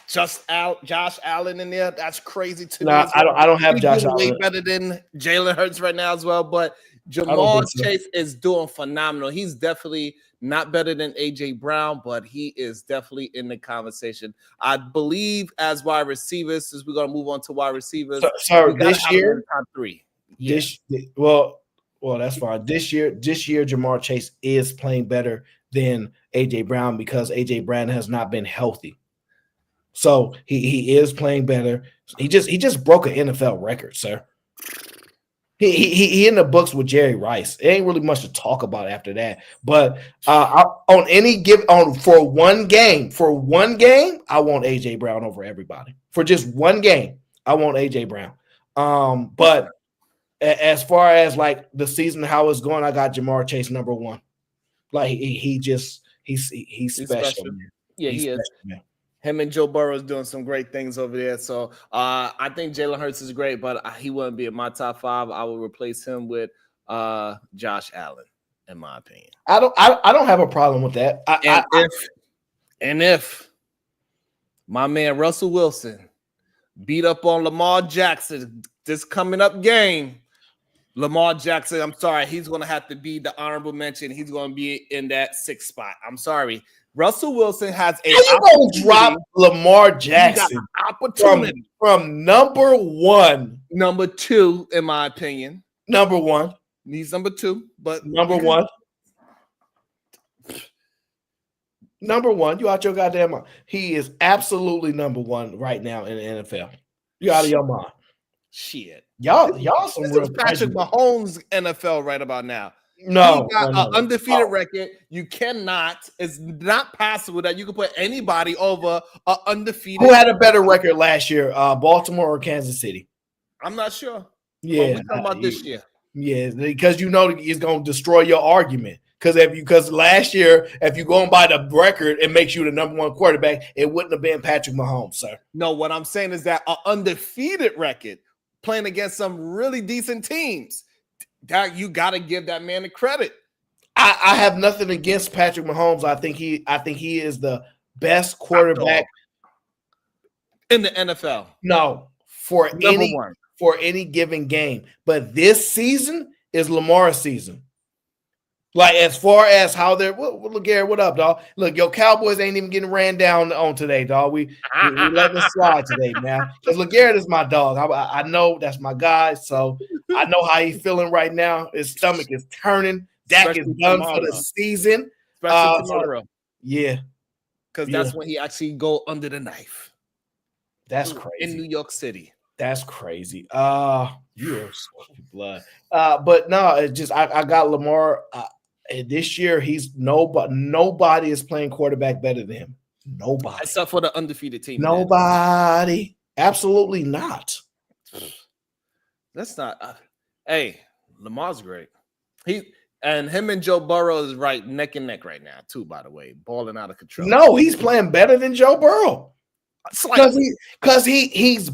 Josh Allen in there. That's crazy to me. I don't have Josh Allen. Way better than Jalen Hurts right now as well. But Jamar Chase is doing phenomenal. He's definitely not better than AJ Brown, but he is definitely in the conversation. I believe as wide receivers, since we're gonna move on to wide receivers. So this year, top three. Yeah. Well, that's fine. This year, Jamar Chase is playing better than AJ Brown because AJ Brown has not been healthy. So he is playing better. He just broke an NFL record, sir. He in the books with Jerry Rice. It ain't really much to talk about after that. But for one game, I want AJ Brown over everybody. For just one game, I want AJ Brown. But as far as like the season, how it's going, I got Jamar Chase number one. Like he's special. Yeah, he is. Man. Him and Joe Burrow is doing some great things over there. So I think Jalen Hurts is great, but he wouldn't be in my top five. I will replace him with Josh Allen, in my opinion. I don't have a problem with that. If my man Russell Wilson beat up on Lamar Jackson this coming up game, Lamar Jackson, I'm sorry, he's going to have to be the honorable mention. He's going to be in that sixth spot. I'm sorry. Russell Wilson has a. How you gonna drop Lamar Jackson opportunity from number one, number two, in my opinion. Number one, he's number two, but number one. Number one, you out your goddamn mind. He is absolutely number one right now in the NFL. You out of your mind. Shit, y'all some this real is Patrick Mahomes' NFL right about now. No, he got an undefeated record. You cannot. It's not possible that you can put anybody over an undefeated. Who had a better record last year, Baltimore or Kansas City? I'm not sure. Yeah, we're talking about this year. Yeah, because you know it's going to destroy your argument. Because last year, if you're going by the record, it makes you the number one quarterback. It wouldn't have been Patrick Mahomes, sir. No, what I'm saying is that an undefeated record playing against some really decent teams. That you got to give that man the credit. I have nothing against Patrick Mahomes. I think he is the best quarterback in the NFL. No, for any given game. But this season is Lamar's season. Like as far as how they're look, Gary, what up, dog? Look, your Cowboys ain't even getting ran down on today, dog. We letting it slide today, man. Because look, Garrett is my dog. I know that's my guy, so I know how he's feeling right now. His stomach is turning. Dak is done for the season. Especially tomorrow. Yeah. Because that's when he actually go under the knife. That's crazy. In New York City. That's crazy. You are so blood. But no, it's just I got Lamar. This year, he's nobody is playing quarterback better than him. Nobody. Except for the undefeated team. Nobody. Man. Absolutely not. That's not. Hey, Lamar's great. Him and Joe Burrow is right neck and neck right now, too, by the way. Balling out of control. No, he's playing better than Joe Burrow. Because he's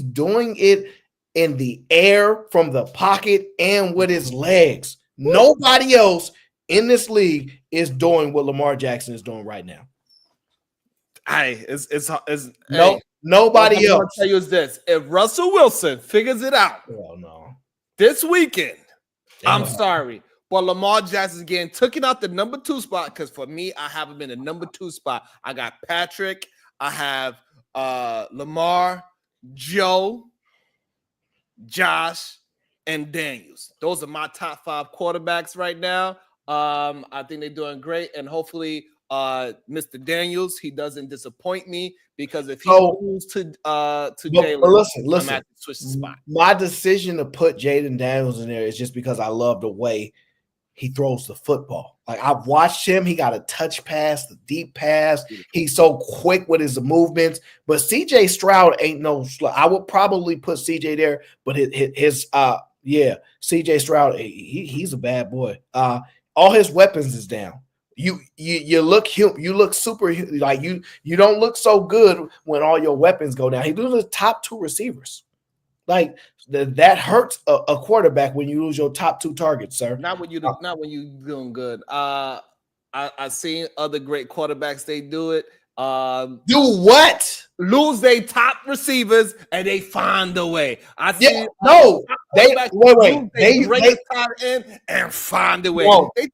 doing it in the air from the pocket and with his legs. Nobody else in this league is doing what Lamar Jackson is doing right now. Hey, Nobody what I'm else. gonna tell you is this: if Russell Wilson figures it out this weekend, I'm sorry, but Lamar Jackson's getting taken out the number 2 spot because for me, I have him in the number 2 spot. I got Patrick, I have Lamar, Joe, Josh, and Daniels. Those are my top 5 quarterbacks right now. I think they're doing great, and hopefully, Mr. Daniels, he doesn't disappoint me because if he moves to Jalen, listen, I'm at to switch the spot. My decision to put Jaden Daniels in there is just because I love the way he throws the football. Like I've watched him, he got a touch pass, the deep pass. He's so quick with his movements. But CJ Stroud ain't no. I would probably put CJ there, but his CJ Stroud, he's a bad boy. All his weapons is down. You look super, like you don't look so good when all your weapons go down. He loses the top 2 receivers. Like that hurts a quarterback when you lose your top 2 targets, sir. Not when you doing good. I've seen other great quarterbacks. They do it. Do what? Lose their top receivers and they find a way. I see. Yeah, no, they great tight end and find a way. No, make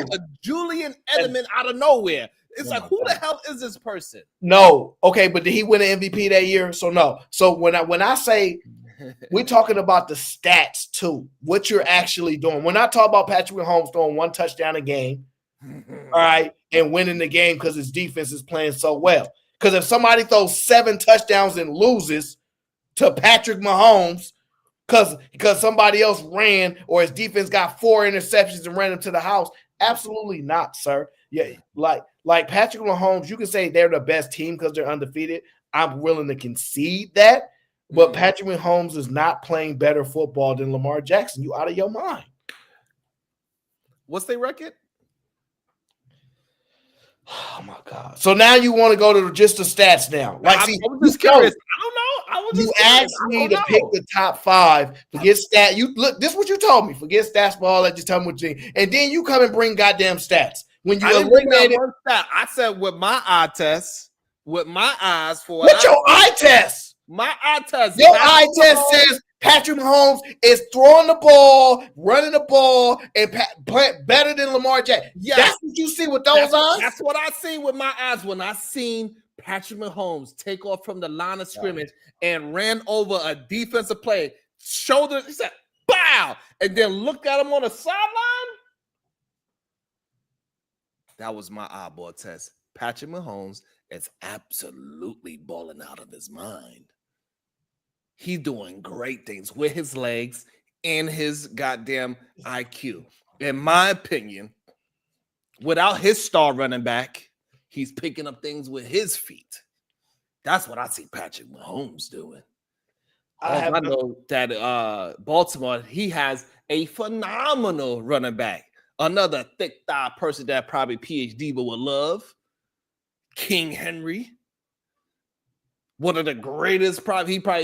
a Julian Edelman out of nowhere. It's like, who the hell is this person? No, okay, but did he win an MVP that year? So no. So when I say we're talking about the stats too, what you're actually doing. We're not talking about Patrick Mahomes throwing 1 touchdown a game, all right, and winning the game because his defense is playing so well. Because if somebody throws 7 touchdowns and loses to Patrick Mahomes because somebody else ran or his defense got 4 interceptions and ran him to the house, absolutely not, sir. Yeah, like Patrick Mahomes, you can say they're the best team because they're undefeated. I'm willing to concede that. But Patrick Mahomes is not playing better football than Lamar Jackson. You out of your mind. What's their record? Oh my God! So now you want to go to just the stats now? Like, I was just curious. I don't know. You asked me to pick the top 5. Forget stat. You look. This is what you told me. Forget stats for all that. Just tell me what you think. And then you come and bring goddamn stats. When you eliminated, I said with my eye test, with my eyes for what's your eye test? My eye test. Your eye test says Patrick Mahomes is throwing the ball, running the ball, and better than Lamar Jackson. Yes. That's what you see with those eyes? That's what I see with my eyes when I seen Patrick Mahomes take off from the line of scrimmage and ran over a defensive play, shoulder, he said, bow, and then look at him on the sideline. That was my eyeball test. Patrick Mahomes is absolutely balling out of his mind. He's doing great things with his legs and his goddamn IQ. In my opinion, without his star running back, he's picking up things with his feet. That's what I see Patrick Mahomes doing. I know that Baltimore, he has a phenomenal running back. Another thick thigh person that probably PhD would love. King Henry. One of the greatest,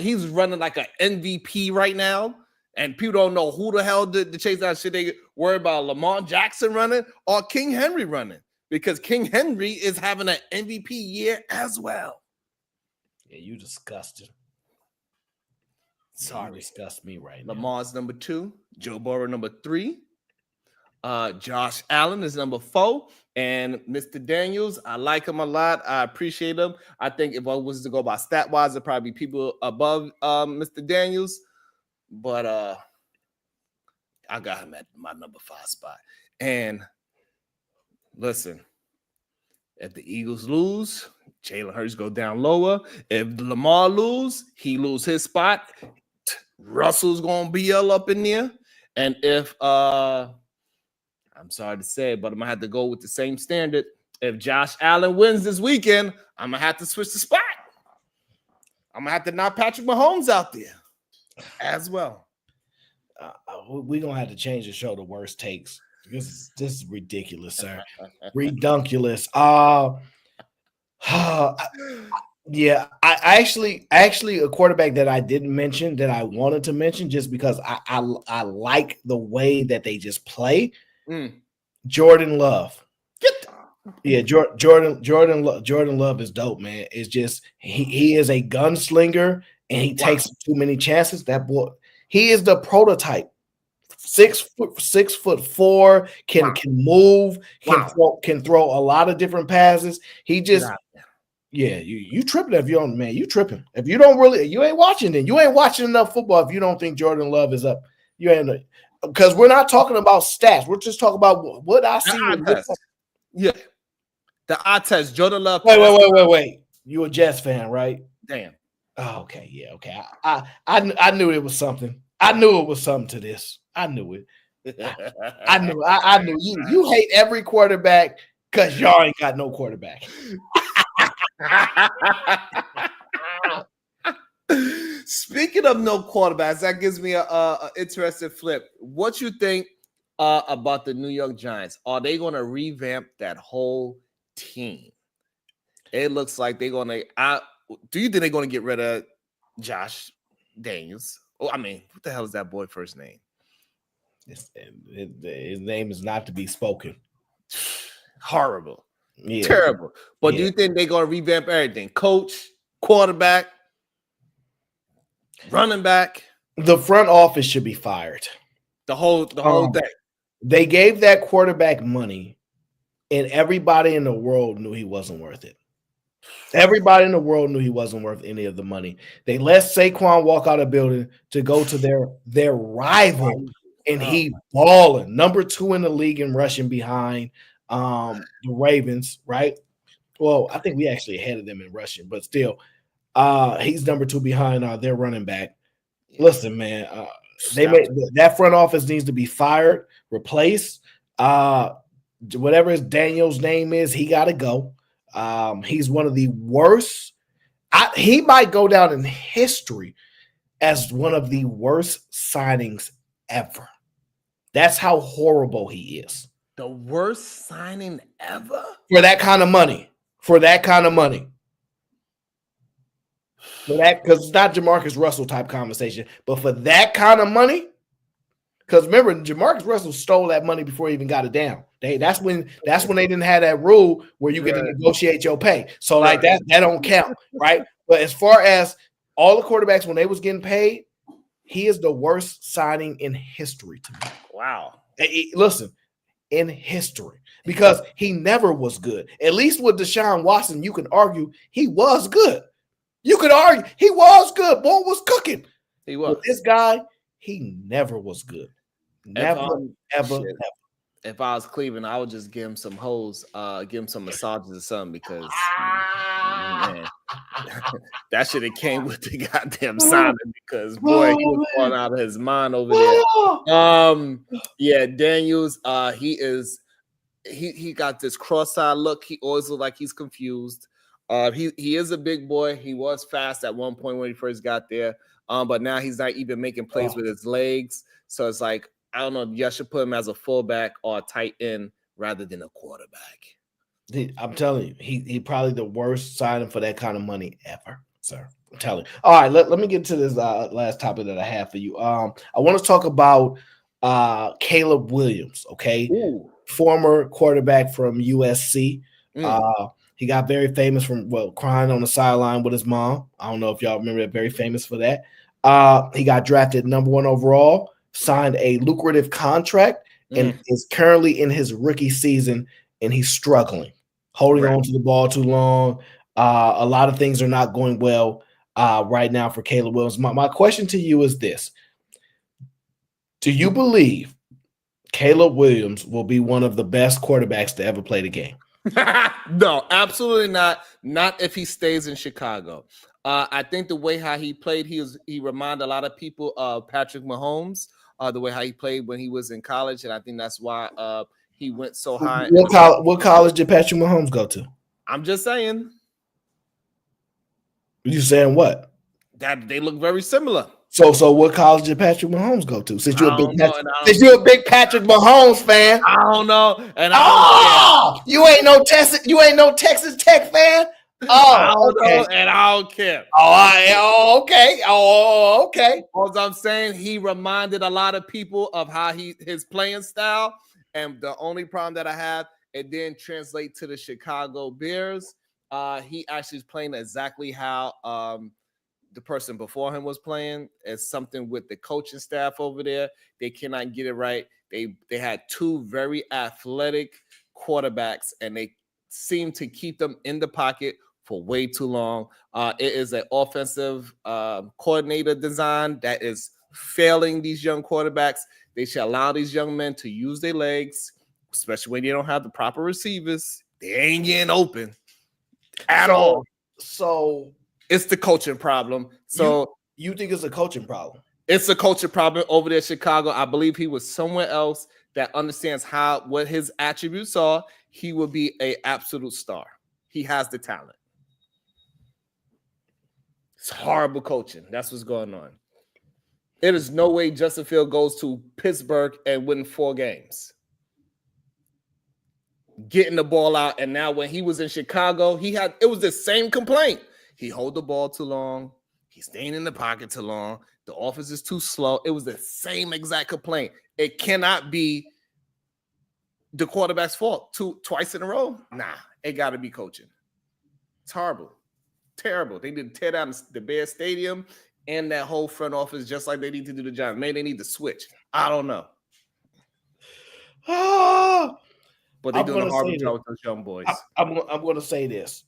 he's running like an MVP right now, and people don't know who the hell to chase that shit. They worry about Lamar Jackson running or King Henry running because King Henry is having an MVP year as well. Yeah, you disgusted. Sorry, you disgust me right now. Lamar's number 2, Joe Burrow number 3, Josh Allen is number 4. And Mr. Daniels, I like him a lot. I appreciate him. I think if I was to go by stat wise, it'd probably be people above Mr. Daniels. But I got him at my number 5 spot. And listen, if the Eagles lose, Jalen Hurts go down lower. If Lamar lose, he lose his spot. Russell's gonna be all up in there. And if I'm sorry to say it, but I'm going to have to go with the same standard. If Josh Allen wins this weekend, I'm going to have to switch the spot. I'm going to have to knock Patrick Mahomes out there as well. We're going to have to change the show to worst takes. This is ridiculous, sir. Redunculous. Yeah, I actually a quarterback that I didn't mention that I wanted to mention just because I like the way that they just play. Jordan Love. Yeah, Jordan Love is dope, man. It's just he is a gunslinger and he takes too many chances. That boy, he is the prototype. 6'4", can move, can throw a lot of different passes. He just you tripping if you don't, man. You tripping if you don't really, you ain't watching it. You ain't watching enough football if you don't think Jordan Love is up. You ain't, because we're not talking about stats. We're just talking about what I see. Yeah, the eye test. Jordan Love. Wait. You a Jets fan, right? Damn. Oh, okay, yeah, okay. I knew it was something. I knew it was something to this. I knew it. I knew you hate every quarterback because y'all ain't got no quarterback. Speaking of no quarterbacks, that gives me a interesting flip. What you think about the New York Giants? Are they going to revamp that whole team? It looks like they're going to. Do you think they're going to get rid of Josh Daniels? Oh, I mean, what the hell is that boy first name? His name is not to be spoken. Horrible. Yeah. Terrible. But do you think they're going to revamp everything? Coach, quarterback, running back? The front office should be fired. The whole thing. They gave that quarterback money, and everybody in the world knew he wasn't worth it. Everybody in the world knew he wasn't worth any of the money. They let Saquon walk out of the building to go to their rival, and he balling. Number 2 in the league in rushing behind the Ravens, right? Well, I think we actually ahead of them in rushing, but still, he's number 2 behind their running back. Listen, man, that front office needs to be fired, replaced. Whatever his Daniel's name is, he got to go. He's one of the worst. He might go down in history as one of the worst signings ever. That's how horrible he is. The worst signing ever? For that kind of money. Because it's not Jamarcus Russell type conversation, but for that kind of money, because remember, Jamarcus Russell stole that money before he even got it down. That's when they didn't have that rule where you get to negotiate your pay. So like that don't count, right? But as far as all the quarterbacks when they was getting paid, he is the worst signing in history to me. Wow. Listen, in history, because he never was good. At least with Deshaun Watson, you can argue he was good. You could argue he was good. Boy was cooking. He was. But this guy, he never was good. Never, ever. If I was Cleveland, I would just give him some hoes, give him some massages or something, because man, that should have came with the goddamn signing, because boy, he was falling out of his mind over there. Daniels, he got this cross-eyed look. He always looks like he's confused. He is a big boy. He was fast at one point when he first got there. But now he's not even making plays with his legs. So it's like, I don't know, you should put him as a fullback or a tight end rather than a quarterback. I'm telling you, he probably the worst signing for that kind of money ever, sir. I'm telling you. All right, let me get to this last topic that I have for you. I want to talk about Caleb Williams, okay? Ooh. Former quarterback from USC. He got very famous from crying on the sideline with his mom. I don't know if y'all remember that. Very famous for that. He got drafted number 1 overall, signed a lucrative contract, and is currently in his rookie season, and he's struggling, holding on to the ball too long. A lot of things are not going well right now for Caleb Williams. My question to you is this. Do you believe Caleb Williams will be one of the best quarterbacks to ever play the game? No, absolutely not. Not if he stays in Chicago. I think the way how he played, he reminded a lot of people of Patrick Mahomes. The way how he played when he was in college, and I think that's why he went so high. What college did Patrick Mahomes go to? I'm just saying. You saying what? That they look very similar. So what college did Patrick Mahomes go to? Since you're a big Patrick Mahomes fan, I don't know. And you ain't no Texas Tech fan. Oh, okay. And I don't care. Okay. All I'm saying, he reminded a lot of people of how his playing style. And the only problem that I have it then translate to the Chicago Bears. He actually is playing exactly how the person before him was playing. It's something with the coaching staff over there. They cannot get it right. They had two very athletic quarterbacks, and they seem to keep them in the pocket for way too long. It is an offensive coordinator design that is failing these young quarterbacks. They should allow these young men to use their legs, especially when you don't have the proper receivers. They ain't getting open at all. So it's the coaching problem. So you think it's a coaching problem? It's a coaching problem over there in Chicago. I believe he was somewhere else that understands what his attributes are. He will be an absolute star. He has the talent. It's horrible coaching. That's what's going on. It is no way Justin Fields goes to Pittsburgh and win 4 games. Getting the ball out, and now when he was in Chicago, it was the same complaint. He hold the ball too long. He's staying in the pocket too long. The offense is too slow. It was the same exact complaint. It cannot be the quarterback's fault twice in a row. Nah, it got to be coaching. It's horrible. Terrible. They did tear down the Bears Stadium and that whole front office just like they need to do the Giants. Maybe they need to switch. I don't know. But they're doing a horrible job with those young boys. I'm going to say this.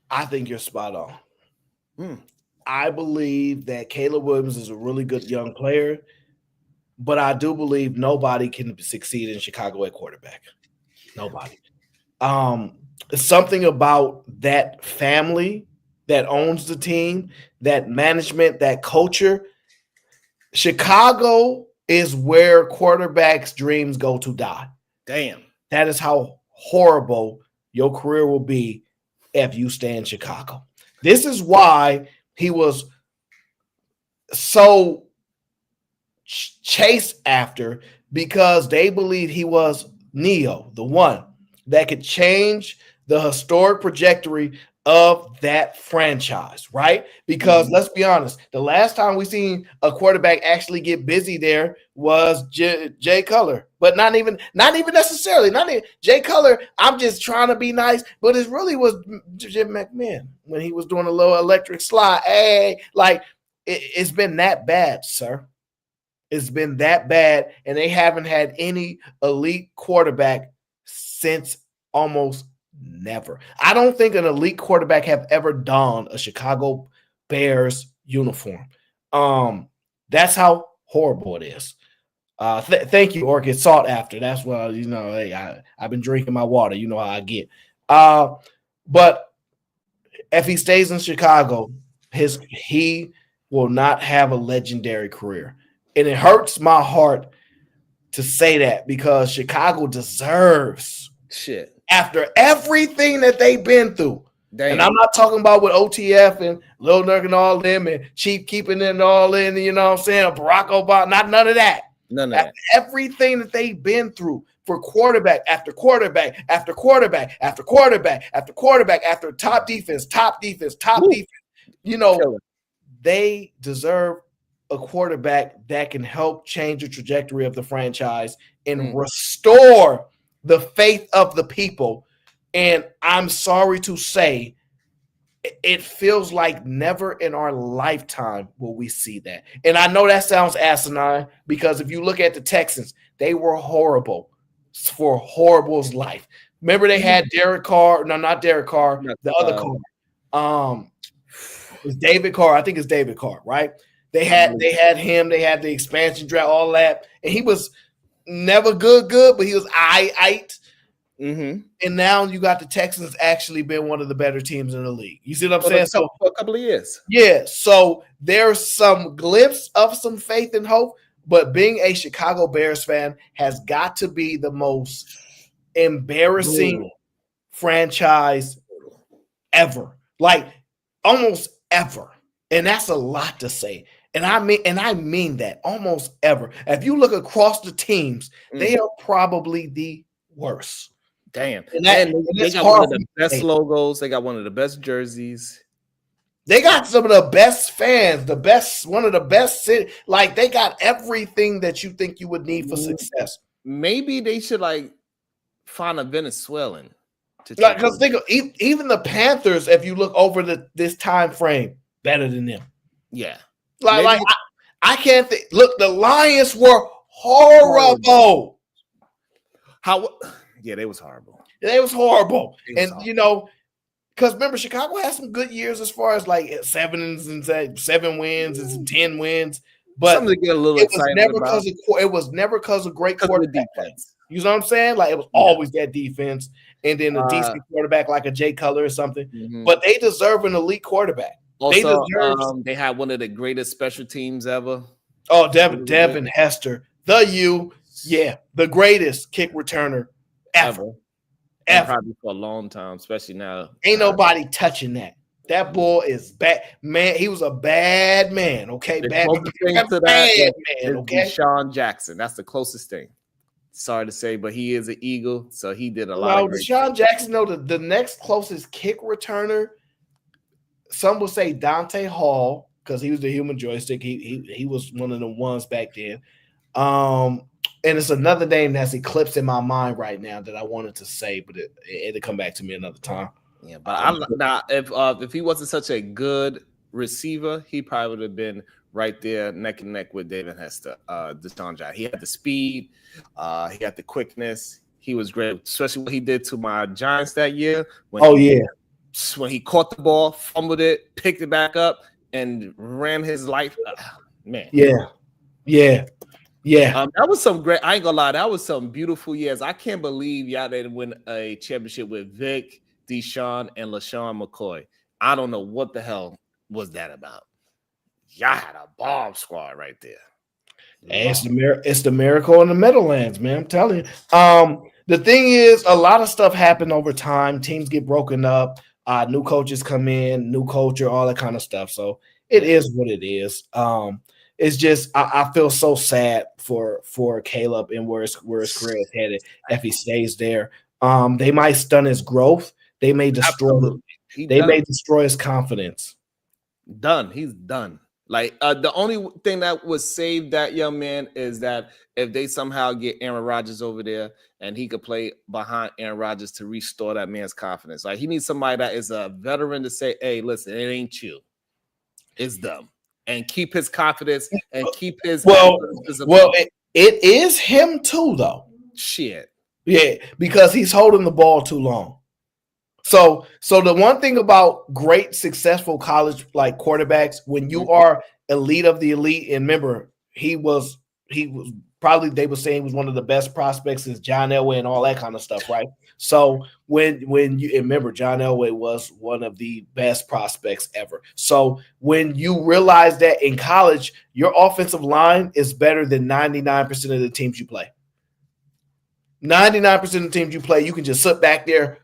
I think you're spot on. I believe that Caleb Williams is a really good young player, but I do believe nobody can succeed in Chicago at quarterback. Nobody. Something about that family that owns the team, that management, that culture. Chicago is where quarterbacks' dreams go to die. Damn. That is how horrible your career will be if you stay in Chicago. This is why he was so chased after, because they believed he was Neo, the one that could change the historic trajectory of that franchise, right? Because let's be honest, the last time we seen a quarterback actually get busy there was Jay Cutler, but not even necessarily. Not even Jay Cutler. I'm just trying to be nice, but it really was Jim McMahon when he was doing a little electric slide. Hey, like it's been that bad, sir. It's been that bad, and they haven't had any elite quarterback since almost never. I don't think an elite quarterback have ever donned a Chicago Bears uniform. That's how horrible it is. Thank you, Orchid. Sought after. That's what hey, I've been drinking my water. You know how I get. But if he stays in Chicago, he will not have a legendary career. And it hurts my heart to say that, because Chicago deserves shit after everything that they've been through. Damn. And I'm not talking about with OTF and Lil Durk and all them and Chief keeping it all in, you know what I'm saying? Barack Obama, none of that. None of that. Everything that they've been through for quarterback after quarterback after quarterback after quarterback after quarterback after top defense. You know, they deserve a quarterback that can help change the trajectory of the franchise and restore the faith of the people. And I'm sorry to say, it feels like never in our lifetime will we see that. And I know that sounds asinine, because if you look at the Texans, they were horrible for horrible's life. Remember they had Derek Carr. No, not Derek Carr. The other Carr. It's David Carr. I think it's David Carr, right? They had him. They had the expansion draft, all that. And he was never good, but he was aight. And now you got the Texans actually been one of the better teams in the league. You see what I'm saying? So for a couple of years. Yeah. So there's some glimpse of some faith and hope, but being a Chicago Bears fan has got to be the most embarrassing franchise ever. Like almost ever. And that's a lot to say. And I mean that almost ever. If you look across the teams, they are probably the worst. Damn. And they got one of the best logos. They got one of the best jerseys. They got some of the best fans, one of the best city. Like they got everything that you think you would need for success. maybe they should like find a Venezuelan to Like, take because think of, even the Panthers, if you look over this time frame, better than them. Yeah. Like I can't think. Look, the Lions were horrible. Yeah, they was horrible. They was horrible. And horrible. you know, because remember, Chicago had some good years as far as like 7 wins and some 10 wins. But something to get a little excited about. It was never because of great quarterback defense. You know what I'm saying? Like it was always that defense, and then a decent quarterback like a Jay Cutler or something. Mm-hmm. But they deserve an elite quarterback. Also, they had one of the greatest special teams ever. Oh, Devin Hester, the greatest kick returner ever. Probably for a long time, especially now. Ain't nobody touching that. That boy is bad, man. He was a bad man. Okay, bad man. Okay, Deshaun Jackson. That's the closest thing. Sorry to say, but he is an Eagle, so he did a lot. No, Deshaun Jackson. No, the next closest kick returner. Some will say Dante Hall because he was the human joystick. He was one of the ones back then. And it's another name that's eclipsed in my mind right now that I wanted to say, but it'll come back to me another time. Yeah, but if he wasn't such a good receiver, he probably would have been right there neck and neck with David Hester, Deshaun Jackson. He had the speed, he had the quickness. He was great, especially what he did to my Giants that year. When he caught the ball, fumbled it, picked it back up, and ran his life. Man. Yeah. That was some great. I ain't gonna lie, that was some beautiful years. I can't believe y'all didn't win a championship with Vic, Deshaun, and LaShawn McCoy. I don't know what the hell was that about. Y'all had a bomb squad right there. Hey, it's the miracle in the Meadowlands, man. I'm telling you. The thing is, a lot of stuff happened over time. Teams get broken up. New coaches come in, new culture, all that kind of stuff. So it is what it is. It's just I feel so sad for Caleb and where his career is headed if he stays there. They might stun his growth. They may destroy. May destroy his confidence. He's done. Like the only thing that would save that young man is that if they somehow get Aaron Rodgers over there and he could play behind Aaron Rodgers to restore that man's confidence. Like he needs somebody that is a veteran to say, "Hey, listen, it ain't you, it's them," and keep his confidence and keep his it is him too, though. Shit, yeah, because he's holding the ball too long. So the one thing about great, successful college like quarterbacks, when you are elite of the elite, and remember, he was probably they were saying he was one of the best prospects since John Elway and all that kind of stuff, right? So when you remember, John Elway was one of the best prospects ever. So when you realize that in college, your offensive line is better than 99% of the teams you play. 99% of the teams you play, you can just sit back there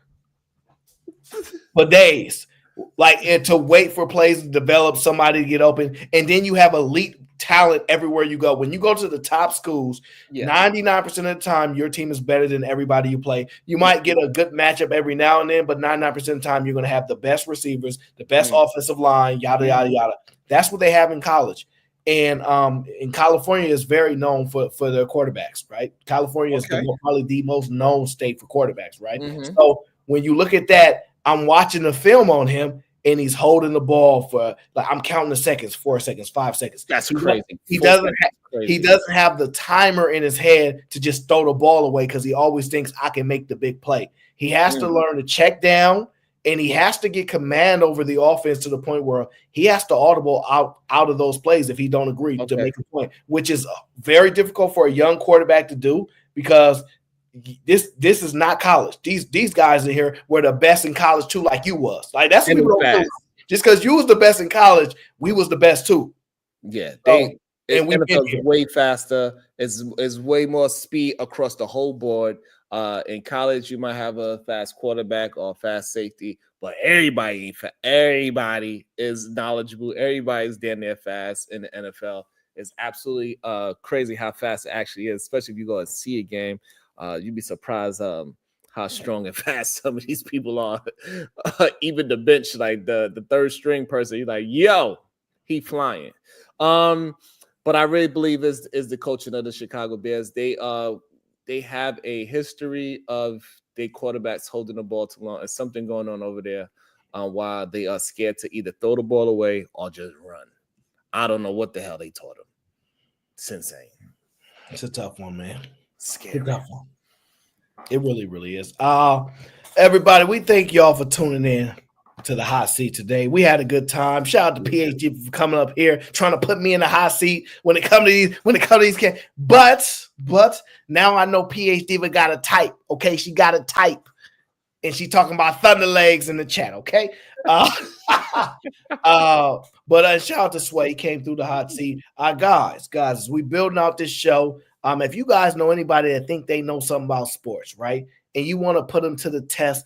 for days, and to wait for plays to develop, somebody to get open, and then you have elite talent everywhere you go. When you go to the top schools, 99% of the time, your team is better than everybody you play. You might get a good matchup every now and then, but 99% of the time, you're going to have the best receivers, the best offensive line, yada, yada, yada. That's what they have in college. And in California is very known for their quarterbacks, right? California is probably the most known state for quarterbacks, right? Mm-hmm. So when you look at that, I'm watching the film on him, and he's holding the ball for I'm counting the seconds, 4 seconds, 5 seconds. That's crazy. He doesn't have the timer in his head to just throw the ball away because he always thinks I can make the big play. He has to learn to check down, and he has to get command over the offense to the point where he has to audible out of those plays if he don't agree to make a point, which is very difficult for a young quarterback to do because this is not college. These guys in here were the best in college too, like you was. Like that's what people don't do. Just because you was the best in college, we was the best too. Yeah, NFL's way faster. It's way more speed across the whole board. In college, you might have a fast quarterback or a fast safety, but everybody is knowledgeable. Everybody is damn near fast in the NFL. It's absolutely crazy how fast it actually is, especially if you go and see a game. You'd be surprised how strong and fast some of these people are. Even the bench, like the third string person, you're like, yo, he flying. But I really believe is the coaching of the Chicago Bears. They they have a history of their quarterbacks holding the ball too long. There's something going on over there while they are scared to either throw the ball away or just run. I don't know what the hell they taught them. It's insane. It's a tough one, man. Scary. It's a tough one. It really, really is. Everybody, we thank y'all for tuning in to the hot seat today. We had a good time. Shout out to PhD for coming up here, trying to put me in the hot seat when it comes to these games. But now I know PhD but got to type. Okay, she got to type, and she talking about Thunder Legs in the chat. Okay, but shout out to Sway, he came through the hot seat. Guys, as we building out this show. If you guys know anybody that think they know something about sports, right, and you want to put them to the test,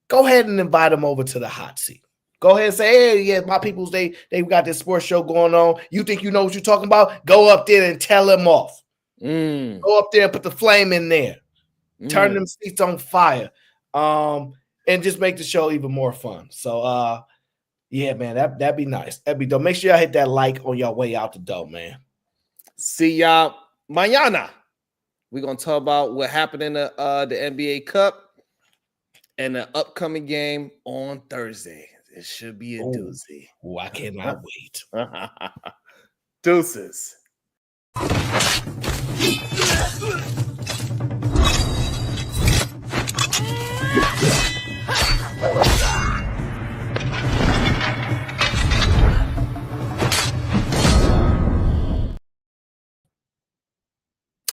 go ahead and invite them over to the hot seat. Go ahead and say, hey, yeah, my peoples, they got this sports show going on. You think you know what you're talking about? Go up there and tell them off. Go up there and put the flame in there. Turn them seats on fire. And just make the show even more fun. So, yeah, man, that'd be nice. That'd be dope. Make sure y'all hit that like on your way out the door, man. See y'all mañana. We're going to talk about what happened in the NBA Cup and the upcoming game on Thursday. It should be a doozy. Oh, I cannot wait. Deuces. Yeah.